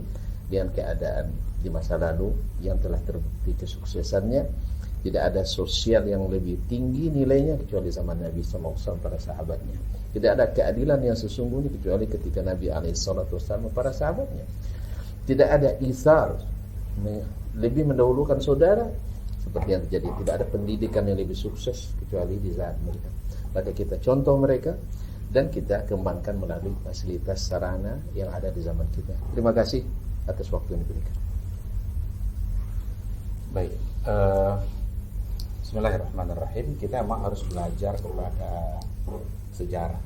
dengan keadaan di masa lalu yang telah terbukti kesuksesannya. Tidak ada sosial yang lebih tinggi nilainya kecuali zaman Nabi SAW para sahabatnya. Tidak ada keadilan yang sesungguhnya kecuali ketika Nabi SAW para sahabatnya. Tidak ada isar, lebih mendahulukan saudara, seperti yang terjadi. Tidak ada pendidikan yang lebih sukses kecuali di saat mereka. Maka kita contoh mereka dan kita kembangkan melalui fasilitas sarana yang ada di zaman kita. Terima kasih atas waktu yang diberikan. Baik, bismillahirrahmanirrahim. Kita memang harus belajar kepada sejarah.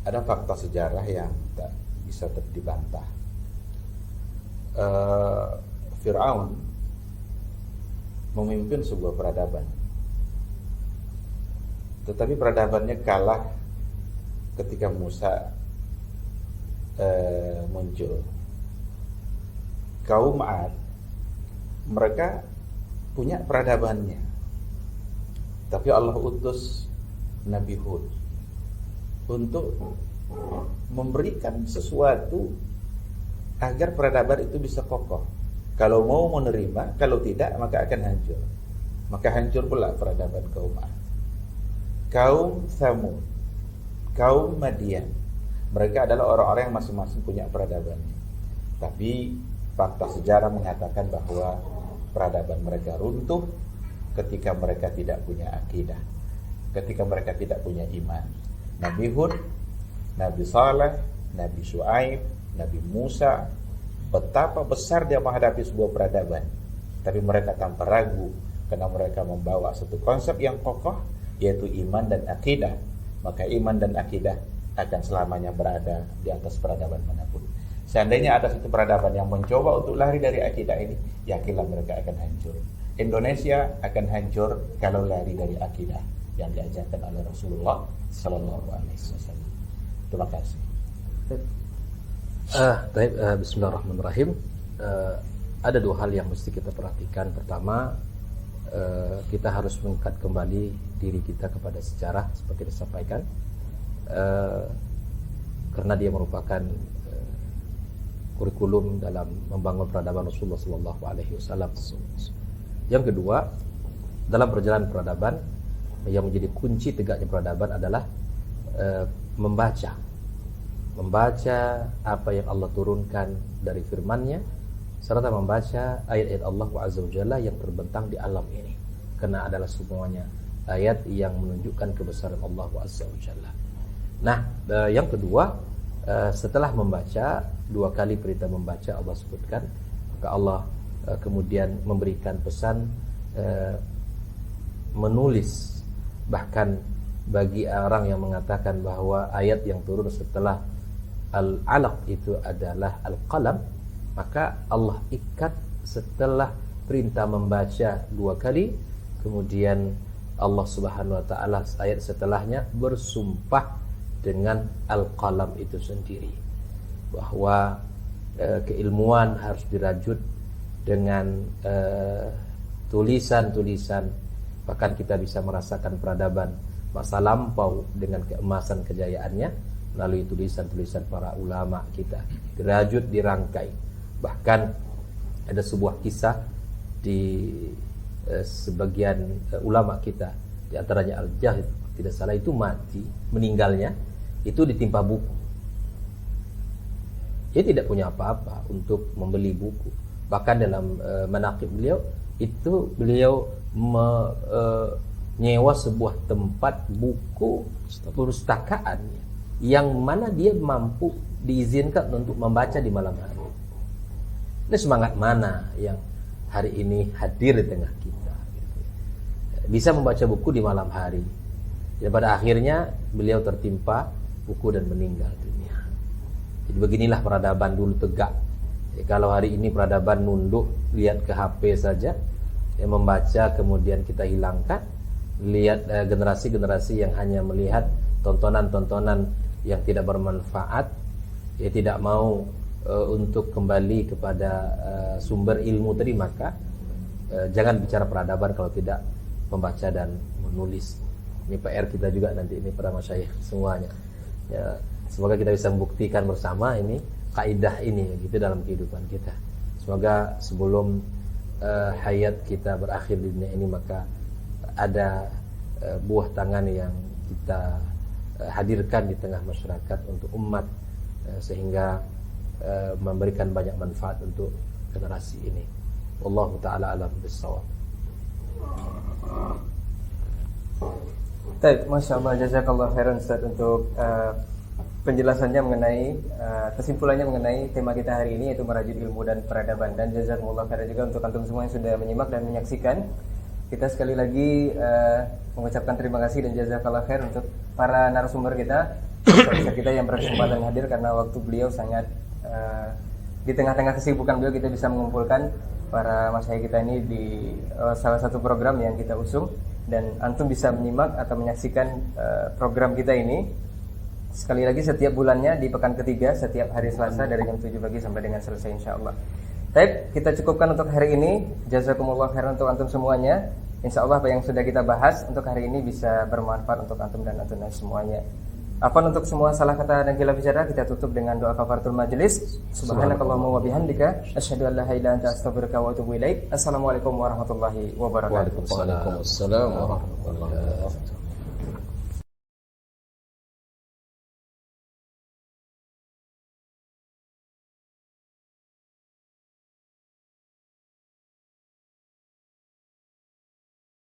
Ada fakta sejarah yang tak bisa dibantah. Fir'aun memimpin sebuah peradaban, tetapi peradabannya kalah ketika Musa muncul. Kaum Ad, mereka punya peradabannya, tapi Allah utus Nabi Hud untuk memberikan sesuatu agar peradaban itu bisa kokoh. Kalau mau menerima, kalau tidak maka akan hancur. Maka hancur pula peradaban kaum Ad. Kaum Tsamud, kaum Madian, mereka adalah orang-orang yang masing-masing punya peradabannya. Tapi fakta sejarah mengatakan bahwa peradaban mereka runtuh ketika mereka tidak punya akidah, ketika mereka tidak punya iman. Nabi Hud Nabi Saleh, Nabi Syuaib, Nabi Musa, betapa besar dia menghadapi sebuah peradaban, tapi mereka tanpa ragu karena mereka membawa satu konsep yang kokoh, yaitu iman dan akidah. Maka iman dan akidah akan selamanya berada di atas peradaban manapun. Seandainya ada satu peradaban yang mencoba untuk lari dari akidah ini, yakinlah mereka akan hancur. Indonesia akan hancur kalau lari dari akidah yang diajarkan oleh Rasulullah Sallallahu Alaihi Wasallam. Terima kasih. Bismillahirrahmanirrahim. Ada dua hal yang mesti kita perhatikan. Pertama, kita harus mengikat kembali diri kita kepada sejarah seperti disampaikan, karena dia merupakan kurikulum dalam membangun peradaban Rasulullah Sallallahu Alaihi Wasallam. Yang kedua, dalam perjalanan peradaban yang menjadi kunci tegaknya peradaban adalah membaca apa yang Allah turunkan dari firman-Nya, serta membaca ayat-ayat Allah Azza wa Jalla yang terbentang di alam ini, karena adalah semuanya ayat yang menunjukkan kebesaran Allah Azza wa Jalla. Nah, yang kedua, setelah membaca, dua kali perintah membaca Allah sebutkan, maka Allah kemudian memberikan pesan menulis. Bahkan bagi orang yang mengatakan bahwa ayat yang turun setelah al-alaq itu adalah al-qalam, maka Allah ikat setelah perintah membaca dua kali, kemudian Allah Subhanahu wa taala ayat setelahnya bersumpah dengan al-qalam itu sendiri, bahwa keilmuan harus dirajut dengan tulisan-tulisan. Bahkan kita bisa merasakan peradaban masa lampau dengan keemasan kejayaannya melalui tulisan-tulisan para ulama kita, dirajut, dirangkai. Bahkan ada sebuah kisah di sebagian ulama kita, di antaranya Al-Jahid, tidak salah, itu mati, meninggalnya itu ditimpa buku. Dia tidak punya apa-apa untuk membeli buku. Bahkan dalam manaqib beliau itu, beliau menyewa sebuah tempat buku perpustakaan yang mana dia mampu diizinkan untuk membaca di malam hari. Ini semangat mana yang hari ini hadir di tengah kita, bisa membaca buku di malam hari. Dan pada akhirnya beliau tertimpa buku dan meninggal dunia. Jadi beginilah peradaban dulu tegak. Kalau hari ini peradaban nunduk, lihat ke HP saja, membaca kemudian kita hilangkan. Lihat generasi-generasi yang hanya melihat tontonan-tontonan yang tidak bermanfaat, tidak mau untuk kembali kepada sumber ilmu tadi, maka jangan bicara peradaban kalau tidak membaca dan menulis. Ini PR kita juga nanti ini para masyayikh semuanya. Ya, semoga kita bisa membuktikan bersama ini kaidah ini gitu dalam kehidupan kita. Semoga sebelum hayat kita berakhir di dunia ini, maka ada buah tangan yang kita hadirkan di tengah masyarakat untuk umat, sehingga memberikan banyak manfaat untuk generasi ini. Wallahu taala alam bissawab. Baik, Masya Allah, jazakallah khairan Ustaz untuk penjelasannya mengenai kesimpulannya mengenai tema kita hari ini, yaitu merajut ilmu dan peradaban. Dan jazakumullah khairan juga untuk antum semua yang sudah menyimak dan menyaksikan. Kita sekali lagi mengucapkan terima kasih dan jazakallah khair untuk para narasumber kita, kita yang berkesempatan hadir, karena waktu beliau sangat di tengah-tengah kesibukan beliau kita bisa mengumpulkan para masyayikh kita ini di salah satu program yang kita usung, dan antum bisa menyimak atau menyaksikan program kita ini sekali lagi setiap bulannya di pekan ketiga setiap hari Selasa dari jam 7 pagi sampai dengan selesai insyaallah. Baik, kita cukupkan untuk hari ini. Jazakumullah khairan untuk antum semuanya. Insyaallah apa yang sudah kita bahas untuk hari ini bisa bermanfaat untuk antum dan antum semuanya. Apa untuk semua salah kata dan khilaf bicara kita tutup dengan doa kafaratul majelis. Subhanakallahumma wa bihamdika asyhadu an la ilaha illa anta astaghfiruka wa atubu ilaik. Assalamualaikum warahmatullahi wabarakatuh. Waalaikumsalam warahmatullahi wabarakatuh.